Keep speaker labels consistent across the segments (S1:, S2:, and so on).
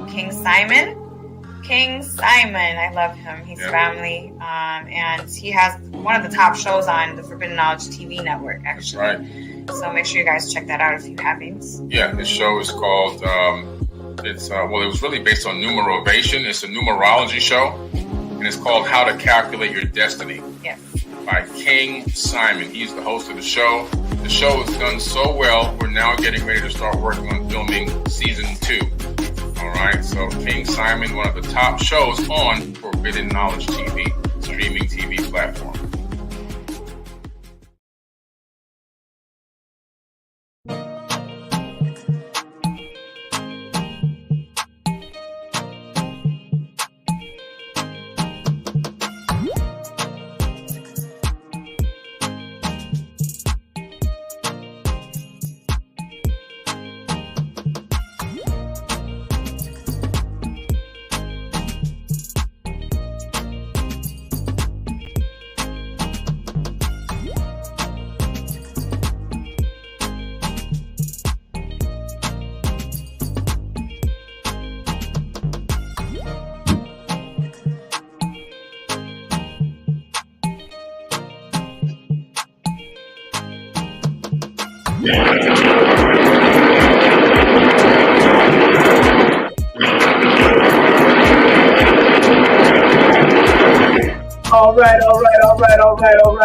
S1: King Simon. I love him. He's family. And he has one of the top shows on the Forbidden Knowledge TV network, actually.
S2: That's right.
S1: So make sure you guys check that out if you haven't.
S2: Yeah, this show is called, it was really based on numerovation. It's a numerology show, and it's called How to Calculate Your Destiny.
S1: Yes.
S2: By King Simon. He's the host of the show. The show has done so well, we're now getting ready to start working on filming season 2. All right, so King Simon, one of the top shows on Forbidden Knowledge TV, streaming TV platform.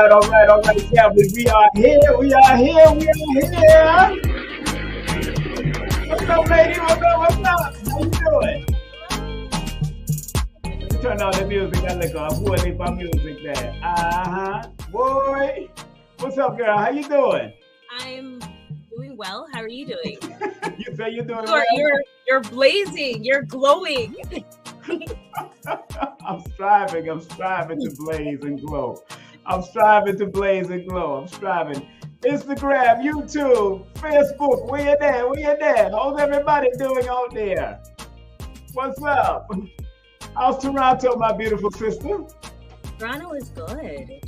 S3: All right, family. We are here. What's up, lady? What's up? How you doing? Turn on the music. I look up. Who are my music there? Boy. What's up, girl? How you doing?
S4: I'm doing well. How are you doing?
S3: You say you're doing well?
S4: You're blazing. You're glowing.
S3: I'm striving to blaze and glow. I'm striving. Instagram, YouTube, Facebook, where you there? How's everybody doing out there? What's up? How's Toronto, my beautiful sister?
S4: Toronto is good.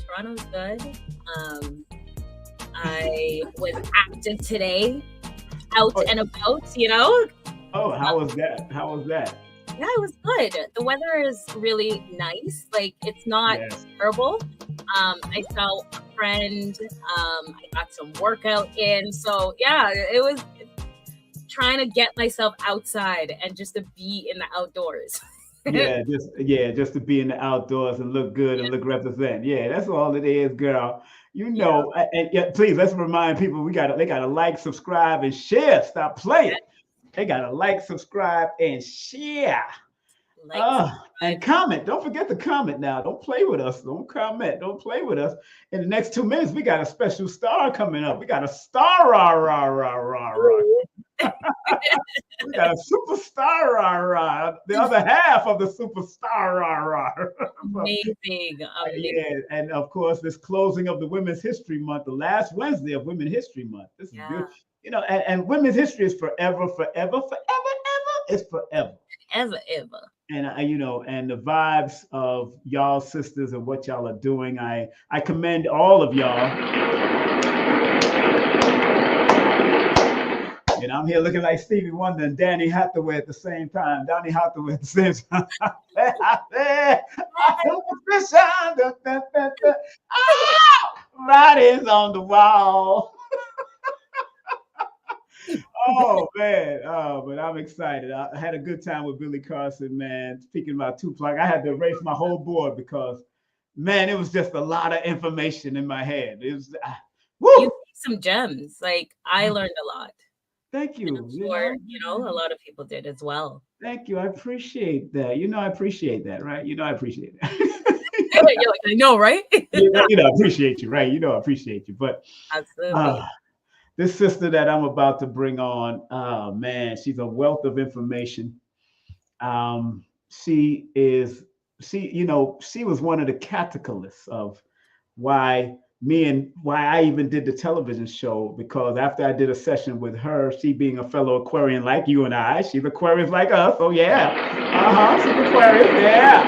S4: I was active today, out and about,
S3: Oh, how was that?
S4: Yeah, it was good. The weather is really nice. Like, it's not terrible. I saw a friend. I got some workout in. So, yeah, it was trying to get myself outside and just to be in the outdoors.
S3: just to be in the outdoors and look good and look represent. Yeah, that's all it is, girl. And please, let's remind people they gotta like, subscribe, and share. Stop playing. They gotta like, subscribe, and share. And comment. Don't forget to comment now. Don't play with us. Don't comment. Don't play with us. In the next 2 minutes, we got a special star coming up. We got a star. We got a superstar. The other half of the superstar.
S4: Amazing.
S3: Yeah, and of course, this closing of the Women's History Month, the last Wednesday of Women's History Month. This is beautiful. And women's history is forever. It's forever.
S4: Ever.
S3: And and the vibes of y'all sisters and what y'all are doing, I commend all of y'all. And I'm here looking like Stevie Wonder and Danny Hathaway at the same time. Writings on the wall. Oh man, but I'm excited. I had a good time with Billy Carson, man. Speaking about Tupac, I had to erase my whole board because, man, it was just a lot of information in my head. It was,
S4: You gave some gems. Like, I learned a lot.
S3: Thank you.
S4: And I'm sure, a lot of people did as well.
S3: Thank you. I appreciate that. I appreciate that, right? I appreciate that.
S4: You're like, I know, right?
S3: I appreciate you, right? I appreciate you. But
S4: absolutely.
S3: This sister that I'm about to bring on, man, she's a wealth of information. She was one of the catalysts of why I even did the television show, because after I did a session with her, she being a fellow Aquarian like you and I, she's Aquarius like us. Oh yeah. She's Aquarius. Yeah.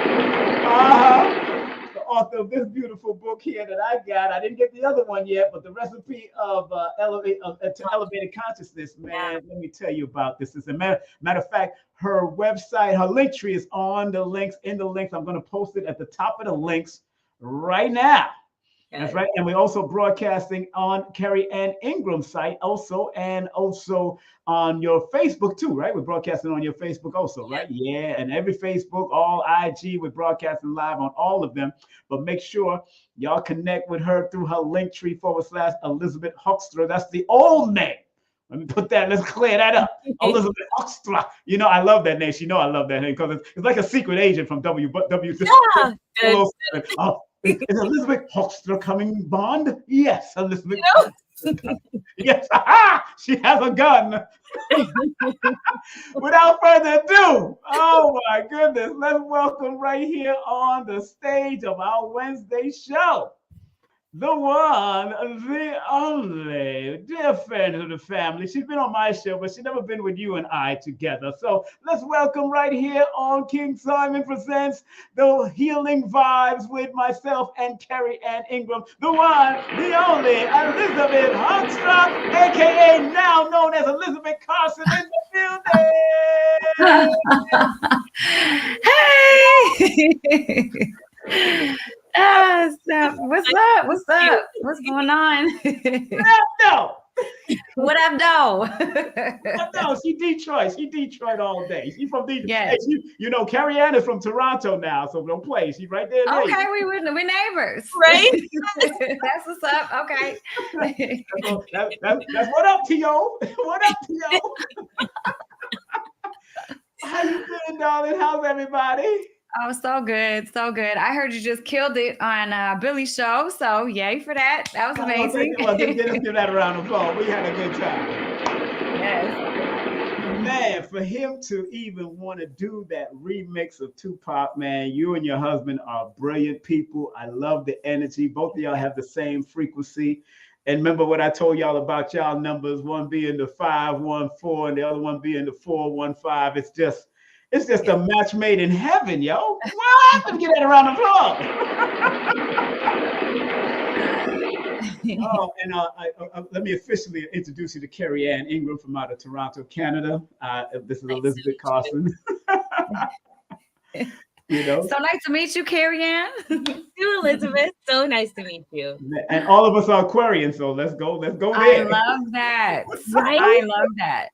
S3: author of this beautiful book here that I got. I didn't get the other one yet, but the recipe of to elevated consciousness, man. Let me tell you about this. As a matter of fact, her website, her Linktree is on the links. In the links, I'm going to post it at the top of the links right now. That's right. And we're also broadcasting on Kerryanningram site also, and also on your Facebook too, right? We're broadcasting on your Facebook also, right? Yeah. And every Facebook, all IG, we're broadcasting live on all of them. But make sure y'all connect with her through her Linktree /Elisabeth Hoekstra. That's the old name. Let me put that, let's clear that up. Elisabeth Hoekstra. You know, I love that name. She know I love that name because it's like a secret agent from WW. Yeah. Is Elisabeth Hoekstra coming Bond? Yes, Elisabeth. Yes, she has a gun. Without further ado, oh my goodness, let's welcome right here on the stage of our Wednesday show, the one, the only, dear friend of the family. She's been on my show, but she's never been with you and I together. So let's welcome right here on King Simon Presents the Healing Vibes with myself and Kerryanningram, the one, the only, Elisabeth Hoekstra, aka now known as Elisabeth Carson in the building.
S5: Hey! What's up? What's going on? What up, though?
S3: No, she Detroit all day. She's from Detroit. Yes. Hey, you know, Kerryann is from Toronto now, so don't play. She's right there.
S5: Okay, we're neighbors,
S4: right?
S5: That's what's up. Okay.
S3: That's what up, T.O. What up, T.O.? How you feeling, darling? How's everybody?
S5: Oh, so good. I heard you just killed it on Billy's show, so yay for that. That was amazing.
S3: Let's give that a round of applause. We had a good time.
S5: Yes.
S3: Man, for him to even want to do that remix of Tupac, man, you and your husband are brilliant people. I love the energy. Both of y'all have the same frequency. And remember what I told y'all about y'all numbers, one being the 514 and the other one being the 415. It's just a match made in heaven, yo. What? Let me get that around the applause. Let me officially introduce you to Kerryanningram from out of Toronto, Canada. This is Elisabeth Carson. You know.
S5: So nice to meet you, Kerryann.
S4: You, Elisabeth. So nice to meet you.
S3: And all of us are Aquarian, so let's go there.
S5: I love that. I love that.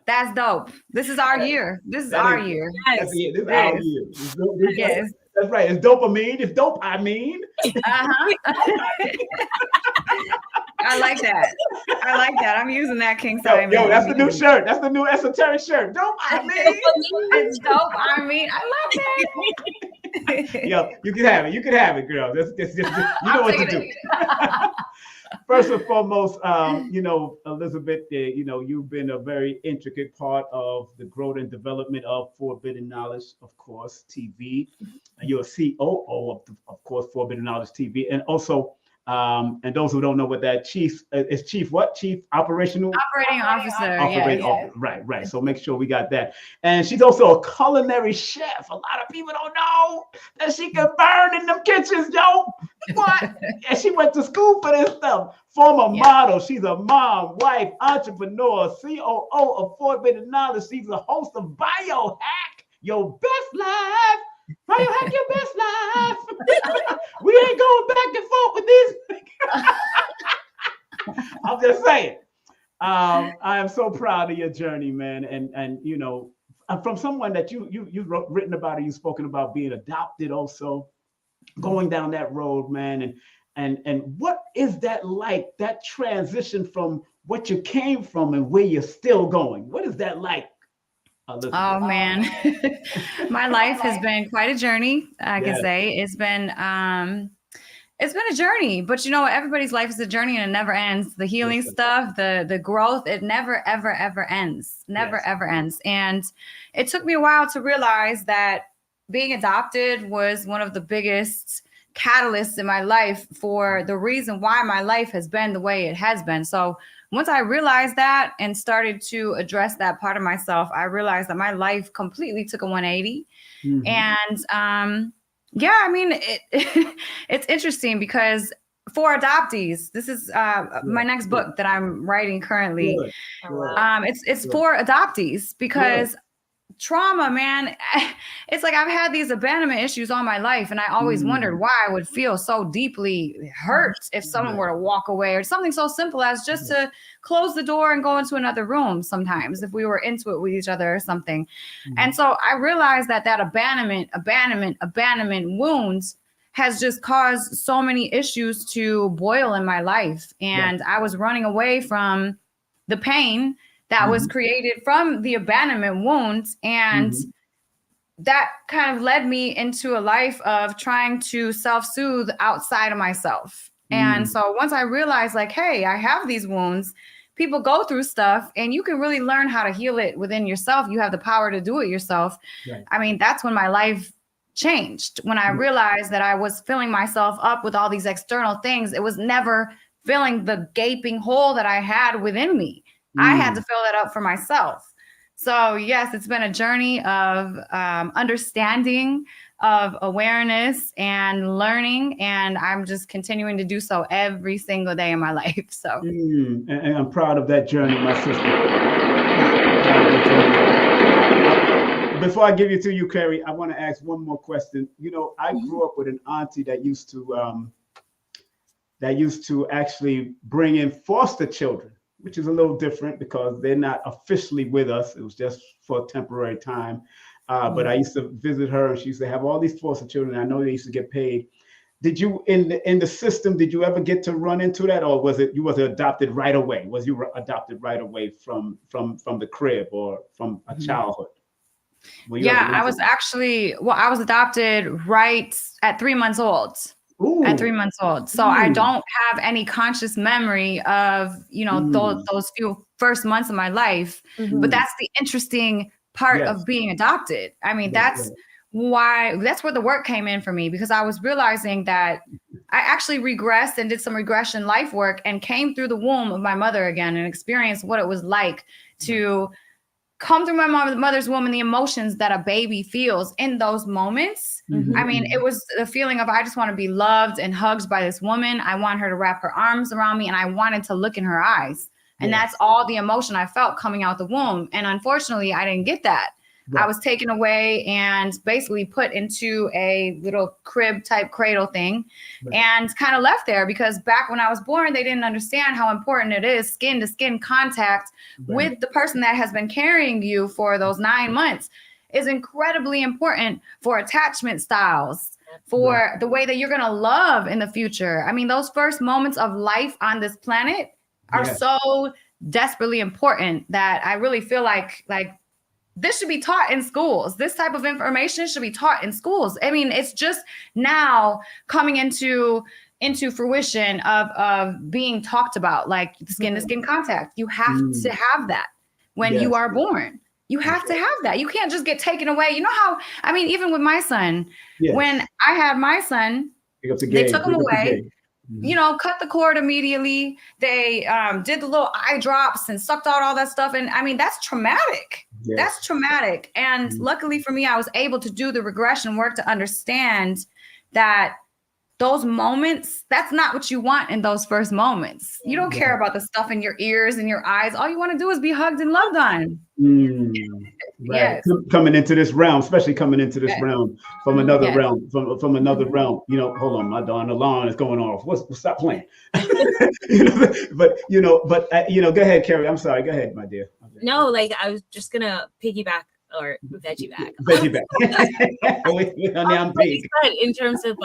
S5: That's dope. This is our year. This is our year.
S3: Yes. This is our year. Yes. That's right. It's dopamine. It's dope. I mean.
S5: I like that. I'm using that, King Simon.
S3: Yo, that's the new shirt. That's the new esoteric shirt. Dope. I mean.
S5: It's dope. I mean, I love
S3: that. Yo, you can have it. You can have it, girl. Just you know what to do. First and foremost, you know, Elisabeth, you know, you've been a very intricate part of the growth and development of Forbidden Knowledge, of course, TV. You're a COO of course, Forbidden Knowledge TV, and also, and those who don't know what that chief is, Chief Operating Officer. Right. So make sure we got that. And she's also a culinary chef. A lot of people don't know that she can burn in them kitchens, yo. What? And she went to school for this stuff. Former model. She's a mom, wife, entrepreneur, COO of Forbidden Knowledge. She's a host of Biohack Your Best Life. Biohack Your Best Life. We ain't going back and forth with this. I'm just saying. I am so proud of your journey, man. And you know, I'm from someone that you've written about, and you've spoken about being adopted also, going down that road, man. And what is that like, that transition from what you came from and where you're still going? What is that like?
S5: Oh man, my life has been quite a journey. I can say it's been a journey, but you know, everybody's life is a journey and it never ends. The healing stuff, the growth, it never, ever ends. Ever ends. And it took me a while to realize that being adopted was one of the biggest catalysts in my life for the reason why my life has been the way it has been. So once I realized that and started to address that part of myself, I realized that my life completely took a 180. Mm-hmm. And Yeah, I mean, it's interesting because for adoptees, this is my next book that I'm writing currently.
S3: Good.
S5: It's for adoptees because trauma, man, it's like I've had these abandonment issues all my life, and I always wondered why I would feel so deeply hurt if someone were to walk away, or something so simple as just to close the door and go into another room sometimes if we were into it with each other or something. And so I realized that abandonment wounds has just caused so many issues to boil in my life. And I was running away from the pain that was created from the abandonment wounds. And that kind of led me into a life of trying to self-soothe outside of myself. And so once I realized, like, hey, I have these wounds, people go through stuff, and you can really learn how to heal it within yourself. You have the power to do it yourself. I mean, that's when my life changed. When I realized that I was filling myself up with all these external things, it was never filling the gaping hole that I had within me. I had to fill that up for myself. So yes, it's been a journey of understanding, of awareness and learning. And I'm just continuing to do so every single day in my life. So
S3: and I'm proud of that journey, my sister. Before I give it to you, Kerry, I want to ask one more question. You know, I grew up with an auntie that used to actually bring in foster children, which is a little different because they're not officially with us. It was just for a temporary time. But I used to visit her, and she used to have all these foster children. I know they used to get paid. Did you, in the system, did you ever get to run into that, or was it you was adopted right away? Was you adopted right away from the crib or from a childhood?
S5: I was actually, I was adopted right at 3 months old. At 3 months old. So I don't have any conscious memory of, you know, those few first months of my life. But that's the interesting part of being adopted. I mean, that's where the work came in for me, because I was realizing that I actually regressed and did some regression life work and came through the womb of my mother again and experienced what it was like to come through my mother's womb and the emotions that a baby feels in those moments. I mean, it was the feeling of, I just want to be loved and hugged by this woman. I want her to wrap her arms around me, and I wanted to look in her eyes. And that's all the emotion I felt coming out the womb. And unfortunately, I didn't get that. I was taken away and basically put into a little crib type cradle thing and kind of left there, because back when I was born, they didn't understand how important it is skin to skin contact with the person that has been carrying you for those 9 months is incredibly important for attachment styles, for the way that you're going to love in the future. I mean, those first moments of life on this planet are so desperately important that I really feel like this should be taught in schools. This type of information should be taught in schools. I mean, it's just now coming into fruition of being talked about, like skin to skin contact. You have to have that when you are born. You have to have that. You can't just get taken away. You know how, I mean, even with my son, when I had my son, they took him away. You know, cut the cord immediately. They did the little eye drops and sucked out all that stuff. And I mean, that's traumatic. That's traumatic. And luckily for me, I was able to do the regression work to understand that those moments, that's not what you want in those first moments. You don't care about the stuff in your ears and your eyes. All you want to do is be hugged and loved on.
S3: Coming into this realm, especially coming into this realm from another realm, from another realm. You know, hold on, my darn alarm is going off. Stop playing. But go ahead, Kerry. I'm sorry. Go ahead, my dear.
S4: No, like I was just gonna piggyback or veggie back. In terms of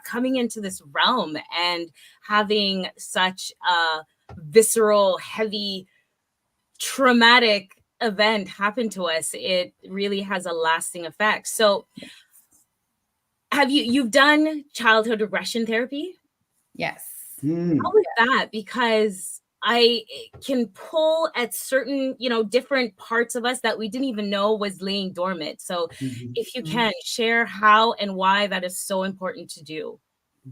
S4: coming into this realm and having such a visceral, heavy, traumatic event happen to us, it really has a lasting effect. So have you've done childhood regression therapy?
S5: Yes.
S4: How is that? Because I can pull at certain, different parts of us that we didn't even know was laying dormant. So if you can share how and why that is so important to do.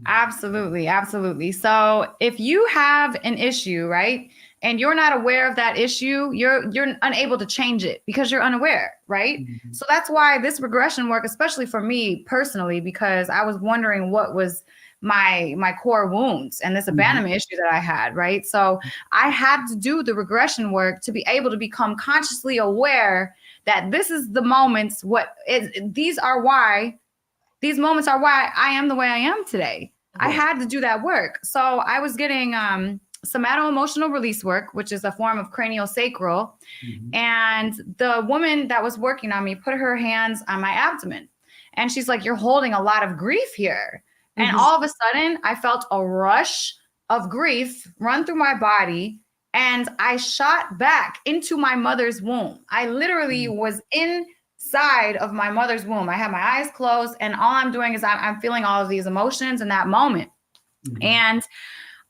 S5: Absolutely. Absolutely. So if you have an issue, right, and you're not aware of that issue, you're unable to change it because you're unaware, right? Mm-hmm. So that's why this regression work, especially for me personally, because I was wondering what was my core wounds and this abandonment issue that I had, right? So I had to do the regression work to be able to become consciously aware that this is the moments, these moments are why I am the way I am today. I had to do that work. So I was getting somato emotional release work, which is a form of craniosacral. And the woman that was working on me put her hands on my abdomen. And she's like, you're holding a lot of grief here. And all of a sudden, I felt a rush of grief run through my body. And I shot back into my mother's womb. I literally was inside of my mother's womb. I had my eyes closed, and all I'm doing is I'm feeling all of these emotions in that moment. And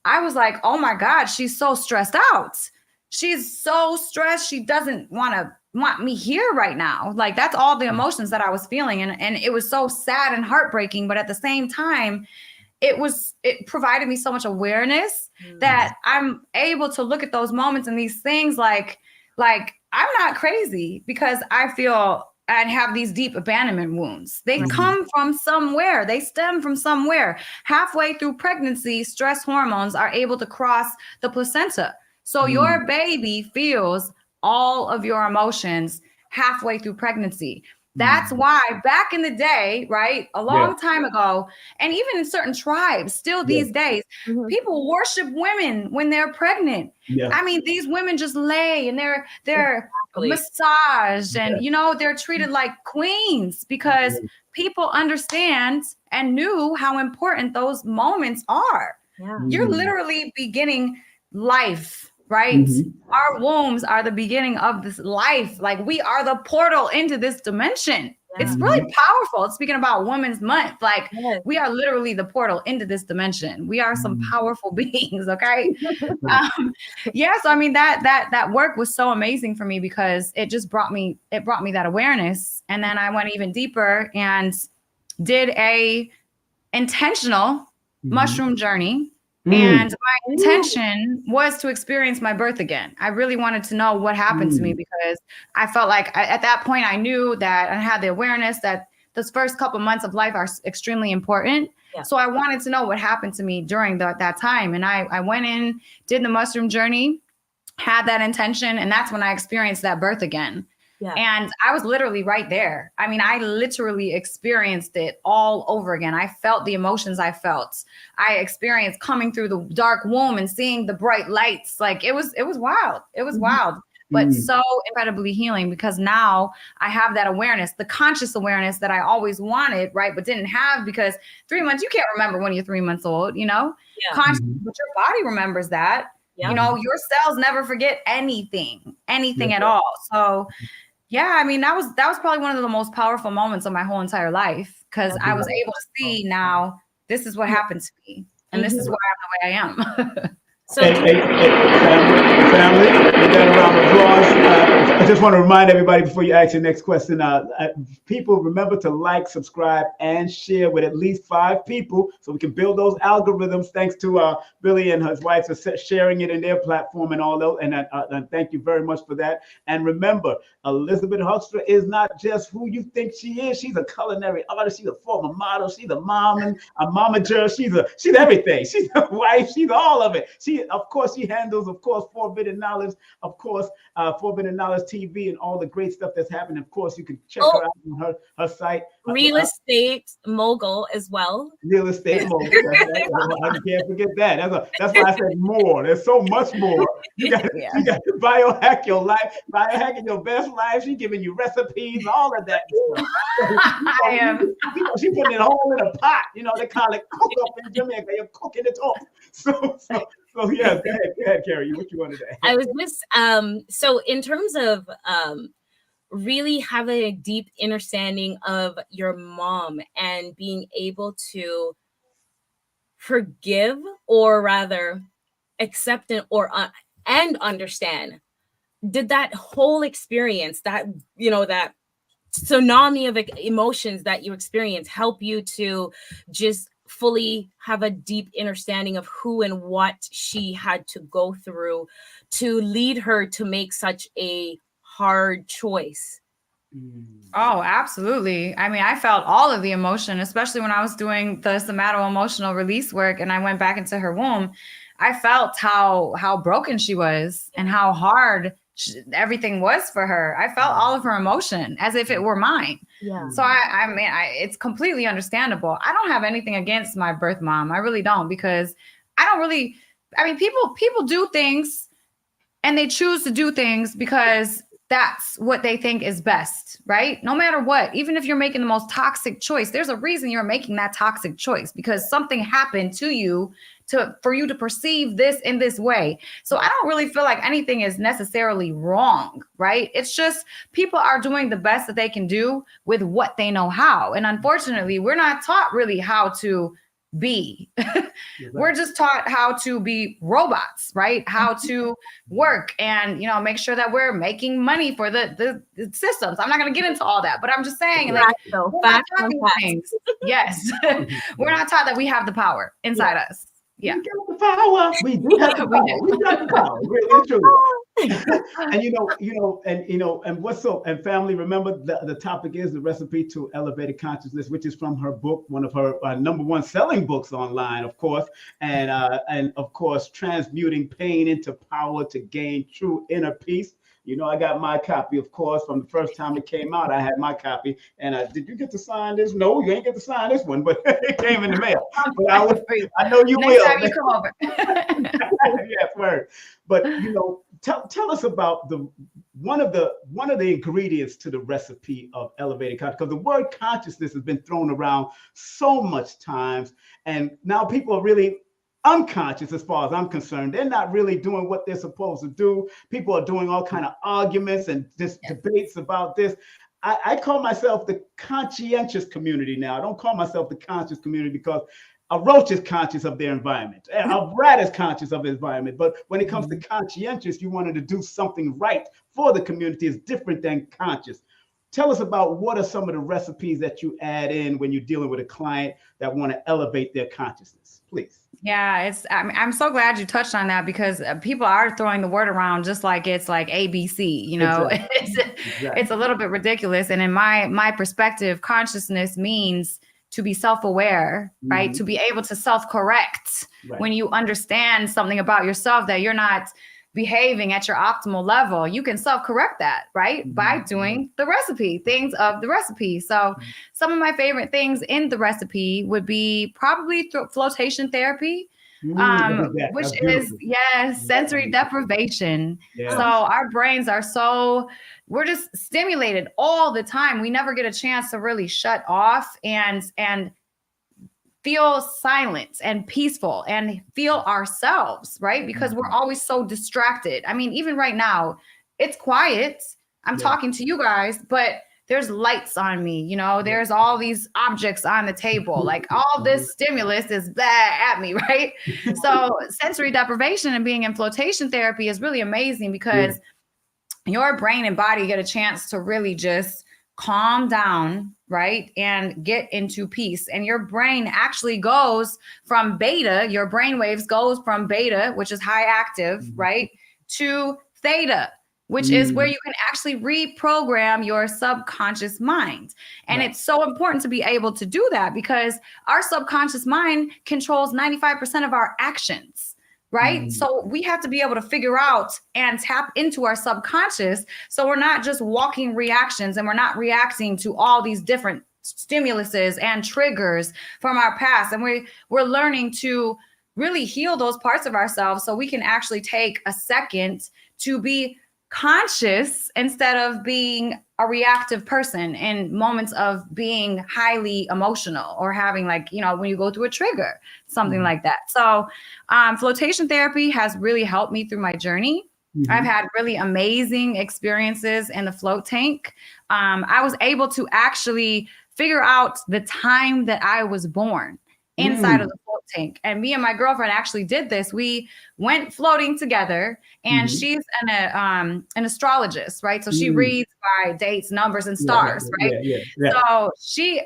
S5: I was like, oh my God, she's so stressed out. She's so stressed. She doesn't want me here right now. Like, that's all the emotions that I was feeling. And it was so sad and heartbreaking. But at the same time, it provided me so much awareness that I'm able to look at those moments and these things like I'm not crazy because I feel and have these deep abandonment wounds. They come from somewhere. They stem from somewhere. Halfway through pregnancy, stress hormones are able to cross the placenta. So your baby feels all of your emotions halfway through pregnancy. That's why back in the day, right, a long time ago, and even in certain tribes, still these days, people worship women when they're pregnant. I mean, these women just lay and they're massaged and, they're treated like queens because people understand and knew how important those moments are. You're literally beginning life. Right? Our wombs are the beginning of this life. Like, we are the portal into this dimension. It's really powerful. Speaking about Women's Month, like we are literally the portal into this dimension. We are some powerful beings. Okay. So I mean, that work was so amazing for me because it just brought me that awareness. And then I went even deeper and did a intentional mushroom journey. And my intention was to experience my birth again. I really wanted to know what happened to me because I felt like at that point I knew that I had the awareness that those first couple months of life are extremely important. So I wanted to know what happened to me during that time. And I went in, did the mushroom journey, had that intention, and that's when I experienced that birth again. And I was literally right there. I mean, I literally experienced it all over again. I felt the emotions I felt. I experienced coming through the dark womb and seeing the bright lights. Like, it was wild. It was wild, but so incredibly healing because now I have that awareness, the conscious awareness that I always wanted, right? But didn't have because 3 months, you can't remember when you're 3 months old, conscious, but your body remembers that. Your cells never forget anything at all. So I mean, that was probably one of the most powerful moments of my whole entire life because I was able to see now this is what happened to me and this is why I'm the way I am.
S3: So, family, give that a round of applause. I just want to remind everybody before you ask your next question, people remember to like, subscribe, and share with at least 5 people so we can build those algorithms. Thanks to Billy and his wife for sharing it in their platform and all those. And thank you very much for that. And remember, Elisabeth Huckster is not just who you think she is. She's a culinary artist. She's a former model. She's a mom and a momager. She's everything. She's a wife. She's all of it. Of course, she handles, Forbidden Knowledge, Forbidden Knowledge TV and all the great stuff that's happening. Of course, you can check her out on her site.
S4: Real estate mogul as well.
S3: Real estate mogul. I can't forget that. That's why I said more. There's so much more. You got to biohack your life, biohacking your best life. She's giving you recipes, all of that.
S5: I am.
S3: She's putting it all in a pot. They call it cook up in Jamaica. You're cooking it up. So yeah, go ahead, Carrie. What you wanted to add?
S4: I was just so in terms of really having a deep understanding of your mom and being able to forgive, or rather accept and understand. Did that whole experience, that that tsunami of emotions that you experience, help you to just fully have a deep understanding of who and what she had to go through to lead her to make such a hard choice.
S5: Oh, absolutely. I mean, I felt all of the emotion, especially when I was doing the Somato emotional release work and I went back into her womb. I felt how broken she was and how hard everything was for her. I felt all of her emotion as if it were mine.
S4: Yeah.
S5: So I mean, it's completely understandable. I don't have anything against my birth mom. I really don't, because people do things and they choose to do things because that's what they think is best, right? No matter what, even if you're making the most toxic choice, there's a reason you're making that toxic choice, because something happened to you for you to perceive this in this way. So I don't really feel like anything is necessarily wrong, right? It's just people are doing the best that they can do with what they know how. And unfortunately, we're not taught really how to be. We're just taught how to be robots, right? How to work and, make sure that we're making money for the systems. I'm not going to get into all that, but I'm just saying, like, we're not taught these things. Yes. We're not taught that we have the power inside us. Yeah.
S3: We got the power. We do have the power. We got the power. Really true. And what's so, and family, remember the topic is the recipe to elevated consciousness, which is from her book, one of her #1 selling books online, of course, and of course, transmuting pain into power to gain true inner peace. I got my copy, of course, from the first time it came out. I had my copy. And did you get to sign this? No, you ain't get to sign this one, but it came in the mail. But I know you will.
S5: Next time you come over.
S3: Yes, word. But tell us about one of the ingredients to the recipe of elevated consciousness, because the word consciousness has been thrown around so much times, and now people are really unconscious as far as I'm concerned. They're not really doing what they're supposed to do. People are doing all kind of arguments and just debates about this. I call myself the conscientious community now. I don't call myself the conscious community, because a roach is conscious of their environment. A rat is conscious of the environment. But when it comes to conscientious, you wanted to do something right for the community is different than conscious. Tell us about what are some of the recipes that you add in when you're dealing with a client that want to elevate their consciousness, please.
S5: Yeah, I'm so glad you touched on that, because people are throwing the word around just like it's like ABC, Exactly. It's a little bit ridiculous. And in my perspective, consciousness means to be self-aware, right? To be able to self-correct when you understand something about yourself that you're not behaving at your optimal level. You can self-correct that, right? By doing the recipe, things of the recipe. So some of my favorite things in the recipe would be probably flotation therapy, which is, sensory deprivation. Yes. So our brains are we're just stimulated all the time. We never get a chance to really shut off and feel silent and peaceful and feel ourselves, right? Because we're always so distracted. I mean, even right now, it's quiet. I'm talking to you guys, but there's lights on me, there's all these objects on the table, like all this stimulus is at me, right? So sensory deprivation and being in flotation therapy is really amazing, because your brain and body get a chance to really just calm down, right? And get into peace. And your brain actually goes from beta, your brain waves goes from beta, which is high active, right? To theta, which is where you can actually reprogram your subconscious mind. And it's so important to be able to do that, because our subconscious mind controls 95% of our actions. Right. So we have to be able to figure out and tap into our subconscious. So we're not just walking reactions and we're not reacting to all these different stimuluses and triggers from our past. And we're learning to really heal those parts of ourselves so we can actually take a second to be conscious instead of being a reactive person in moments of being highly emotional or having when you go through a trigger, something like that. So flotation therapy has really helped me through my journey. I've had really amazing experiences in the float tank. I was able to actually figure out the time that I was born. inside of the float tank. And me and my girlfriend actually did this. We went floating together, and she's an astrologist, right? So she reads by dates, numbers, and stars, right? So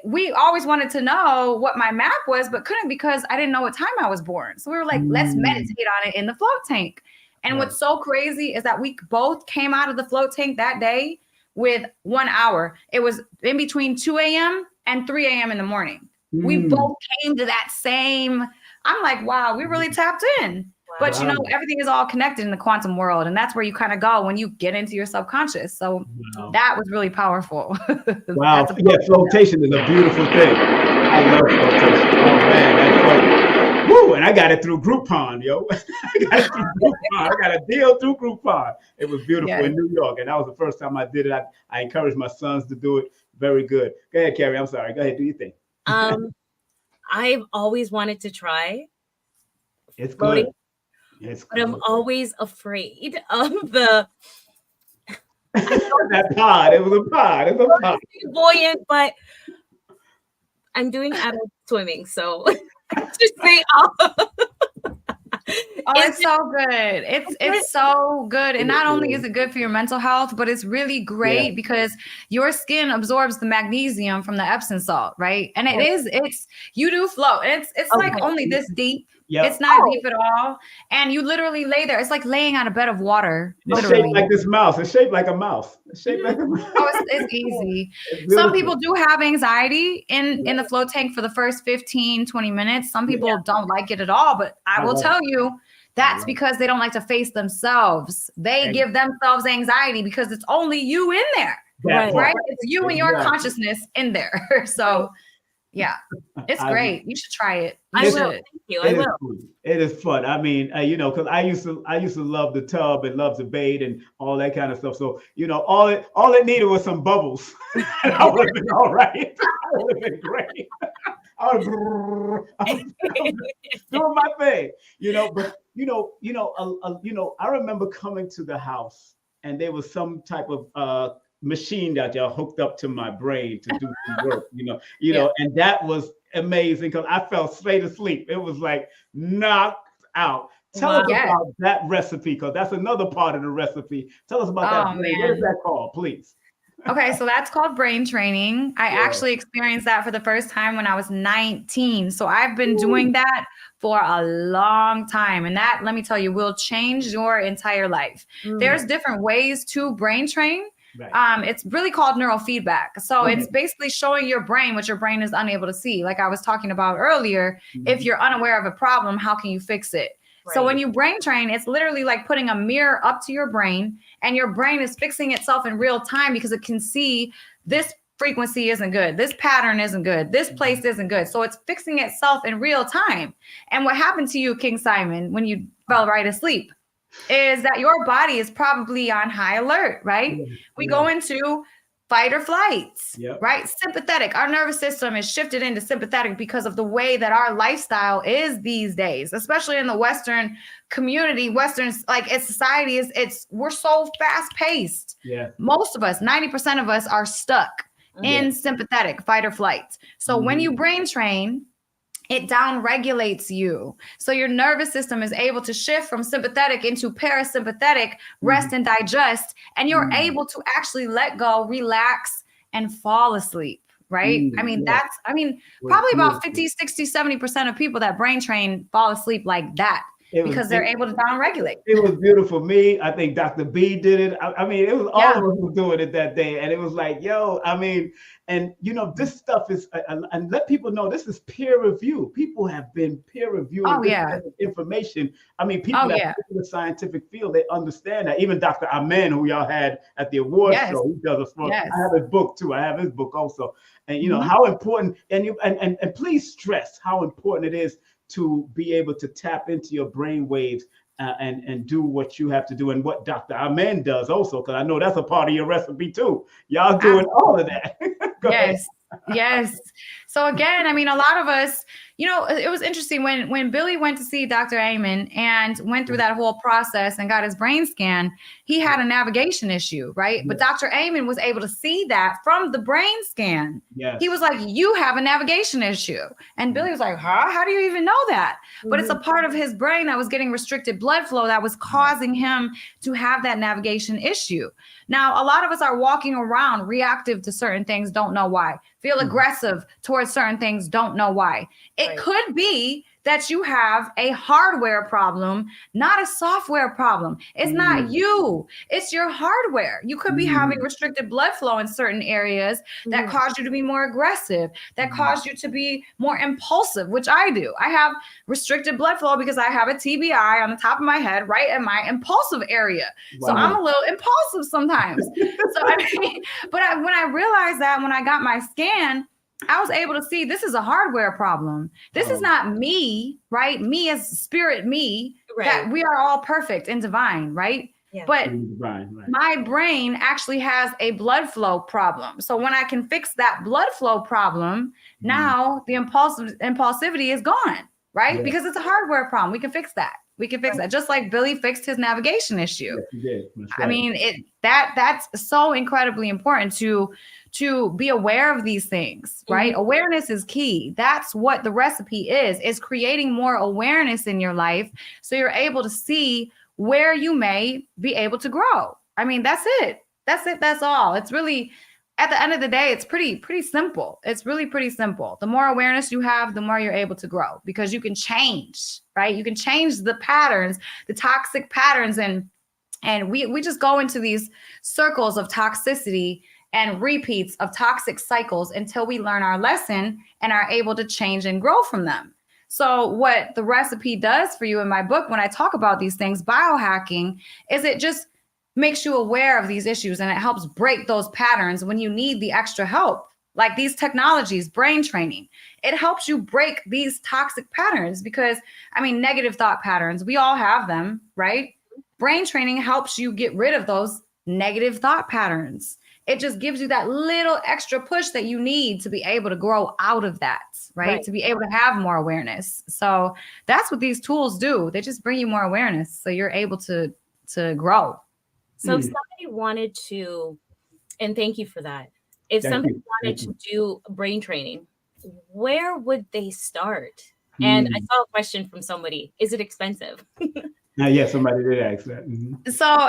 S5: we always wanted to know what my map was, but couldn't because I didn't know what time I was born. So we were like, let's meditate on it in the float tank. And what's so crazy is that we both came out of the float tank that day with 1 hour. It was in between 2 a.m. and 3 a.m. in the morning. We both came to that same, I'm like, wow, we really tapped in. Wow. But you know, everything is all connected in the quantum world. And that's where you kind of go when you get into your subconscious. So that was really powerful.
S3: Wow. Yeah, flotation is a beautiful thing. I love flotation. Oh man, that's like, woo, and I got it through Groupon, yo. I got a deal through Groupon. It was beautiful in New York. And that was the first time I did it. I encouraged my sons to do it. Very good. Go ahead, Carrie. I'm sorry. Go ahead. Do your thing.
S4: I've always wanted to try.
S3: It's good. It's
S4: but I'm always afraid of the
S3: that pod. It was a pod. It's a pod.
S4: Buoyant, but I'm doing adult swimming, so just say
S5: it's so good. It's so good. And not only is it good for your mental health, but it's really great because your skin absorbs the magnesium from the Epsom salt, right? And you do float. It's like only this deep. Yep. It's not deep at all. And you literally lay there. It's like laying on a bed of water.
S3: It's shaped like this mouse. It's shaped like a mouse. It's shaped like a mouse.
S5: It's easy. Some people do have anxiety in the float tank for the first 15, 20 minutes. Some people don't like it at all. But I will tell you, that's because they don't like to face themselves. They give themselves anxiety because it's only you in there. Right? It's you and your consciousness in there. So yeah, it's great. You should try it.
S4: I will. Thank you. I will.
S3: It is fun. I mean, you know, because I used to love the tub and love to bathe and all that kind of stuff. So, you know, all it needed was some bubbles. And I would have been all right. I would have been great. I was doing my thing, you know. But I remember coming to the house and there was some type of machine that y'all hooked up to my brain to do some work, you know, and that was amazing because I fell straight asleep. It was like knocked out. Tell us about that recipe because that's another part of the recipe. Tell us about that. Man. What is that called, please?
S5: Okay, so that's called brain training. I actually experienced that for the first time when I was 19. So I've been doing that for a long time. And that, let me tell you, will change your entire life. There's different ways to brain train. Right. It's really called neurofeedback. So it's basically showing your brain what your brain is unable to see. Like I was talking about earlier, if you're unaware of a problem, how can you fix it? Right. So when you brain train, it's literally like putting a mirror up to your brain and your brain is fixing itself in real time because it can see this frequency isn't good. This pattern isn't good. This place isn't good. So it's fixing itself in real time. And what happened to you, King Simon, when you fell right asleep? Is that your body is probably on high alert, right? We go into fight or flight, right? Sympathetic. Our nervous system is shifted into sympathetic because of the way that our lifestyle is these days, especially in the Western community, society we're so fast paced. Yeah. Most of us, 90% of us are stuck in sympathetic fight or flight. So when you brain train, it down regulates you. So your nervous system is able to shift from sympathetic into parasympathetic, rest and digest, and you're able to actually let go, relax, and fall asleep, right? Probably about 50, 60, 70% of people that brain train fall asleep like that. Because they're able to down regulate.
S3: It was beautiful. Me, I think Dr. B did it. I mean, it was all of us were doing it that day. And it was like, and you know, this stuff is, and let people know this is peer review. People have been peer reviewing information. I mean, people that are in the scientific field, they understand that. Even Dr. Amen, who y'all had at the award show, he does a I have his book too. I have his book also. And you know, how important, and please stress how important it is to be able to tap into your brain waves and do what you have to do and what Dr. Amen does also, because I know that's a part of your recipe too. Y'all doing all of that.
S5: Yes. So again, I mean, a lot of us, you know, it was interesting when Billy went to see Dr. Amen and went through that whole process and got his brain scan, he had a navigation issue, right? Yeah. But Dr. Amen was able to see that from the brain scan. Yes. He was like, you have a navigation issue. And Billy was like, huh? How do you even know that? But it's a part of his brain that was getting restricted blood flow that was causing him to have that navigation issue. Now, a lot of us are walking around reactive to certain things, don't know why. Feel aggressive towards certain things, don't know why. It could be that you have a hardware problem, not a software problem. It's not you, it's your hardware. You could be having restricted blood flow in certain areas that cause you to be more aggressive, that cause you to be more impulsive, which I do. I have restricted blood flow because I have a TBI on the top of my head, right in my impulsive area. Wow. So I'm a little impulsive sometimes. When I realized that when I got my scan, I was able to see this is a hardware problem. This is not me, right? Me as spirit, me, that we are all perfect and divine, right? Yeah. But my brain actually has a blood flow problem. So when I can fix that blood flow problem, now the impulsivity is gone, right? Yeah. Because it's a hardware problem. We can fix that. We can fix that. Just like Billy fixed his navigation issue. Yes, he did. That's right. I mean, that's so incredibly important to be aware of these things, right? Awareness is key. That's what the recipe is creating more awareness in your life so you're able to see where you may be able to grow. I mean, that's it. That's all. It's really, at the end of the day, it's pretty simple. It's really pretty simple. The more awareness you have, the more you're able to grow because you can change, right? You can change the patterns, the toxic patterns. And we just go into these circles of toxicity and repeats of toxic cycles until we learn our lesson and are able to change and grow from them. So what the recipe does for you in my book, when I talk about these things, biohacking, is it just makes you aware of these issues and it helps break those patterns when you need the extra help, like these technologies, brain training. It helps you break these toxic patterns because, I mean, negative thought patterns, we all have them, right? Brain training helps you get rid of those negative thought patterns. It just gives you that little extra push that you need to be able to grow out of that, right? To be able to have more awareness. So that's what these tools do. They just bring you more awareness so you're able to grow.
S4: So if somebody wanted to, and thank you for that, if somebody wanted to do brain training, where would they start? And I saw a question from somebody, is it expensive?
S3: Yes, somebody did ask that.
S5: So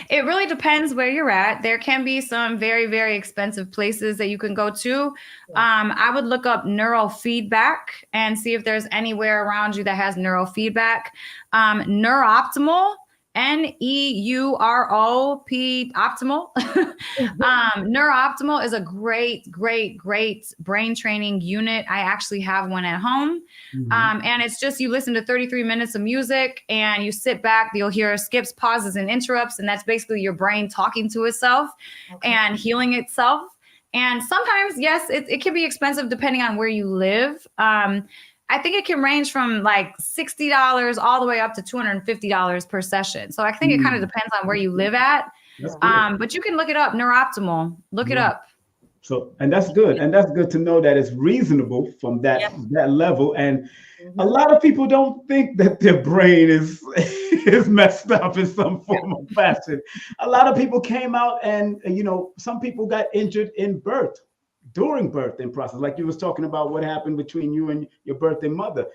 S5: it really depends where you're at. There can be some very, very expensive places that you can go to. I would look up Neurofeedback and see if there's anywhere around you that has Neurofeedback. Neurooptimal, NEUROP optimal. Neurooptimal is a great brain training unit. I actually have one at home. And it's just, you listen to 33 minutes of music and you sit back, you'll hear skips, pauses, and interrupts. And that's basically your brain talking to itself and healing itself. And sometimes, yes, it can be expensive depending on where you live. I think it can range from like $60 all the way up to $250 per session. So I think it kind of depends on where you live at. But you can look it up, Neurooptimal. Look it up.
S3: So, and that's good. And that's good to know that it's reasonable from that level. And a lot of people don't think that their brain is messed up in some form or fashion. A lot of people came out and, some people got injured in birth. During birthing process, like you was talking about what happened between you and your birthing mother.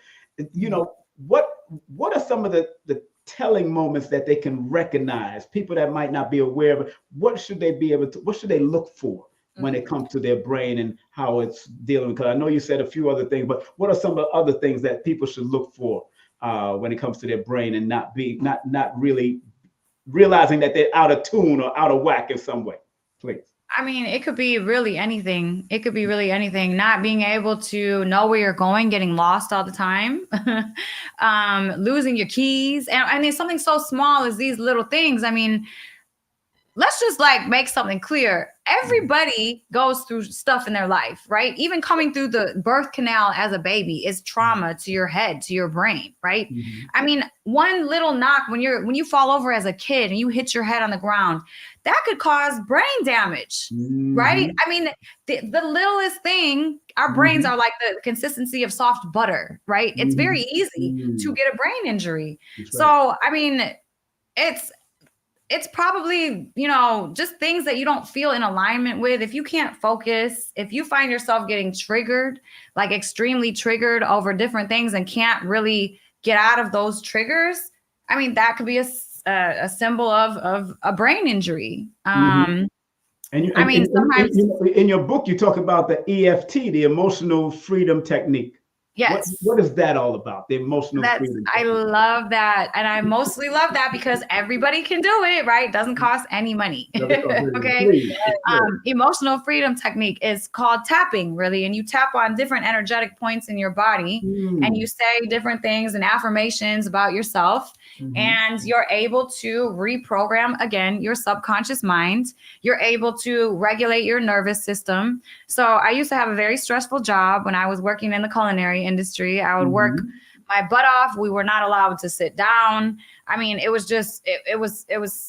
S3: What are some of the telling moments that they can recognize? People that might not be aware of it, what should they look for when it comes to their brain and how it's dealing? Because I know you said a few other things, but what are some of the other things that people should look for when it comes to their brain and not really realizing that they're out of tune or out of whack in some way? Please.
S5: I mean, it could be really anything. It could be really anything. Not being able to know where you're going, getting lost all the time, losing your keys. And I mean, something so small as these little things. I mean, let's just like make something clear. Everybody goes through stuff in their life, right? Even coming through the birth canal as a baby is trauma to your head, to your brain, right?
S3: Mm-hmm.
S5: I mean, one little knock when you fall over as a kid and you hit your head on the ground, that could cause brain damage, right? I mean, the littlest thing, our brains are like the consistency of soft butter, right? It's very easy to get a brain injury. So, I mean, it's probably, you know, just things that you don't feel in alignment with. If you can't focus, if you find yourself getting triggered, like extremely triggered over different things and can't really get out of those triggers, I mean, that could be a symbol of a brain injury. Sometimes
S3: in your book, you talk about the EFT, the emotional freedom technique.
S5: Yes.
S3: What is that all about? The emotional freedom.
S5: I love that. And I mostly love that because everybody can do it, right? It doesn't cost any money. Okay. Emotional freedom technique is called tapping, really. And you tap on different energetic points in your body and you say different things and affirmations about yourself. And you're able to reprogram, again, your subconscious mind. You're able to regulate your nervous system. So I used to have a very stressful job when I was working in the culinary industry. I would work my butt off. We were not allowed to sit down. I mean, it was just, it was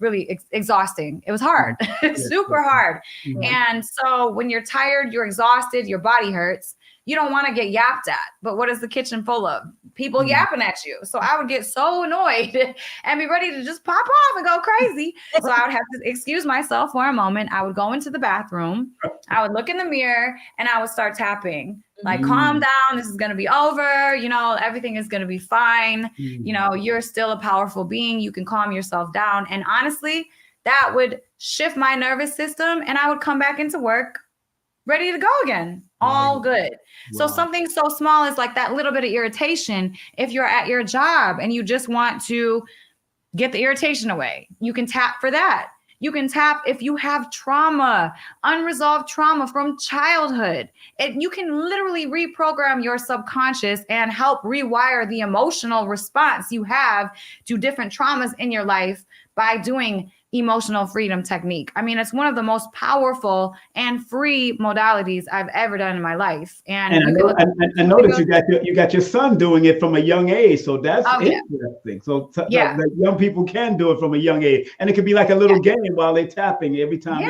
S5: really exhausting. It was hard, super hard. And so when you're tired, you're exhausted, your body hurts, you don't want to get yapped at. But what is the kitchen full of? People yapping at you. So I would get so annoyed and be ready to just pop off and go crazy. So I would have to excuse myself for a moment. I would go into the bathroom. I would look in the mirror and I would start tapping. Like, calm down. This is going to be over. You know, everything is going to be fine. You know, you're still a powerful being. You can calm yourself down. And honestly, that would shift my nervous system and I would come back into work ready to go again. All good. So something so small as like that little bit of irritation. If you're at your job and you just want to get the irritation away, you can tap for that. You can tap if you have trauma, unresolved trauma from childhood. You can literally reprogram your subconscious and help rewire the emotional response you have to different traumas in your life by doing emotional freedom technique. I mean, it's one of the most powerful and free modalities I've ever done in my life. And I know
S3: that you got your son doing it from a young age, so that's interesting. So that young people can do it from a young age, and it could be like a little game while they're tapping every time.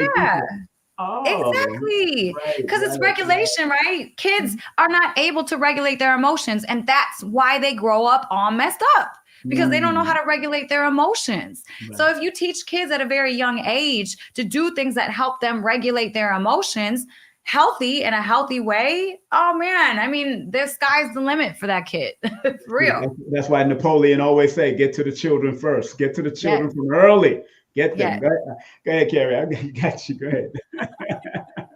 S5: Exactly, because it's regulation, right? Kids are not able to regulate their emotions, and that's why they grow up all messed up. Because they don't know how to regulate their emotions. So if you teach kids at a very young age to do things that help them regulate their emotions in a healthy way, oh man, I mean, the sky's the limit for that kid. For real.
S3: That's why Napoleon always say, get to the children first. Get to the children from early. Get them. Go ahead, Carrie. I got you. Go ahead.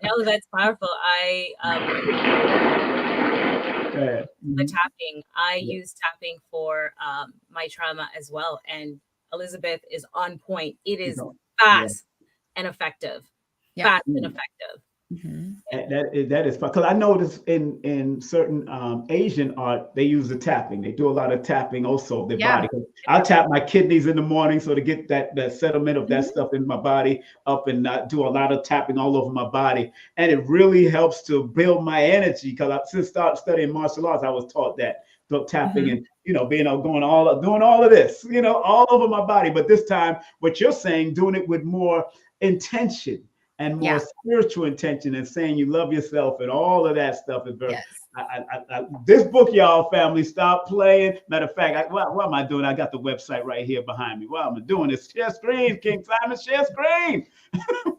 S4: No, that's powerful. The tapping, I use tapping for my trauma as well. And Elisabeth is on point. It is fast and effective. Fast and effective.
S3: That is because I noticed in certain Asian art they use the tapping. They do a lot of tapping also of their body. I'll tap my kidneys in the morning so to get that settlement of that stuff in my body up and do a lot of tapping all over my body, and it really helps to build my energy. Because since start studying martial arts, I was taught that. So tapping and doing all of this, all over my body. But this time, what you're saying, doing it with more intention. And more spiritual intention and saying you love yourself and all of that stuff is very. This book, y'all, family, stop playing. Matter of fact, what am I doing? I got the website right here behind me. What am I doing? Is share screen, King Simon, share screen.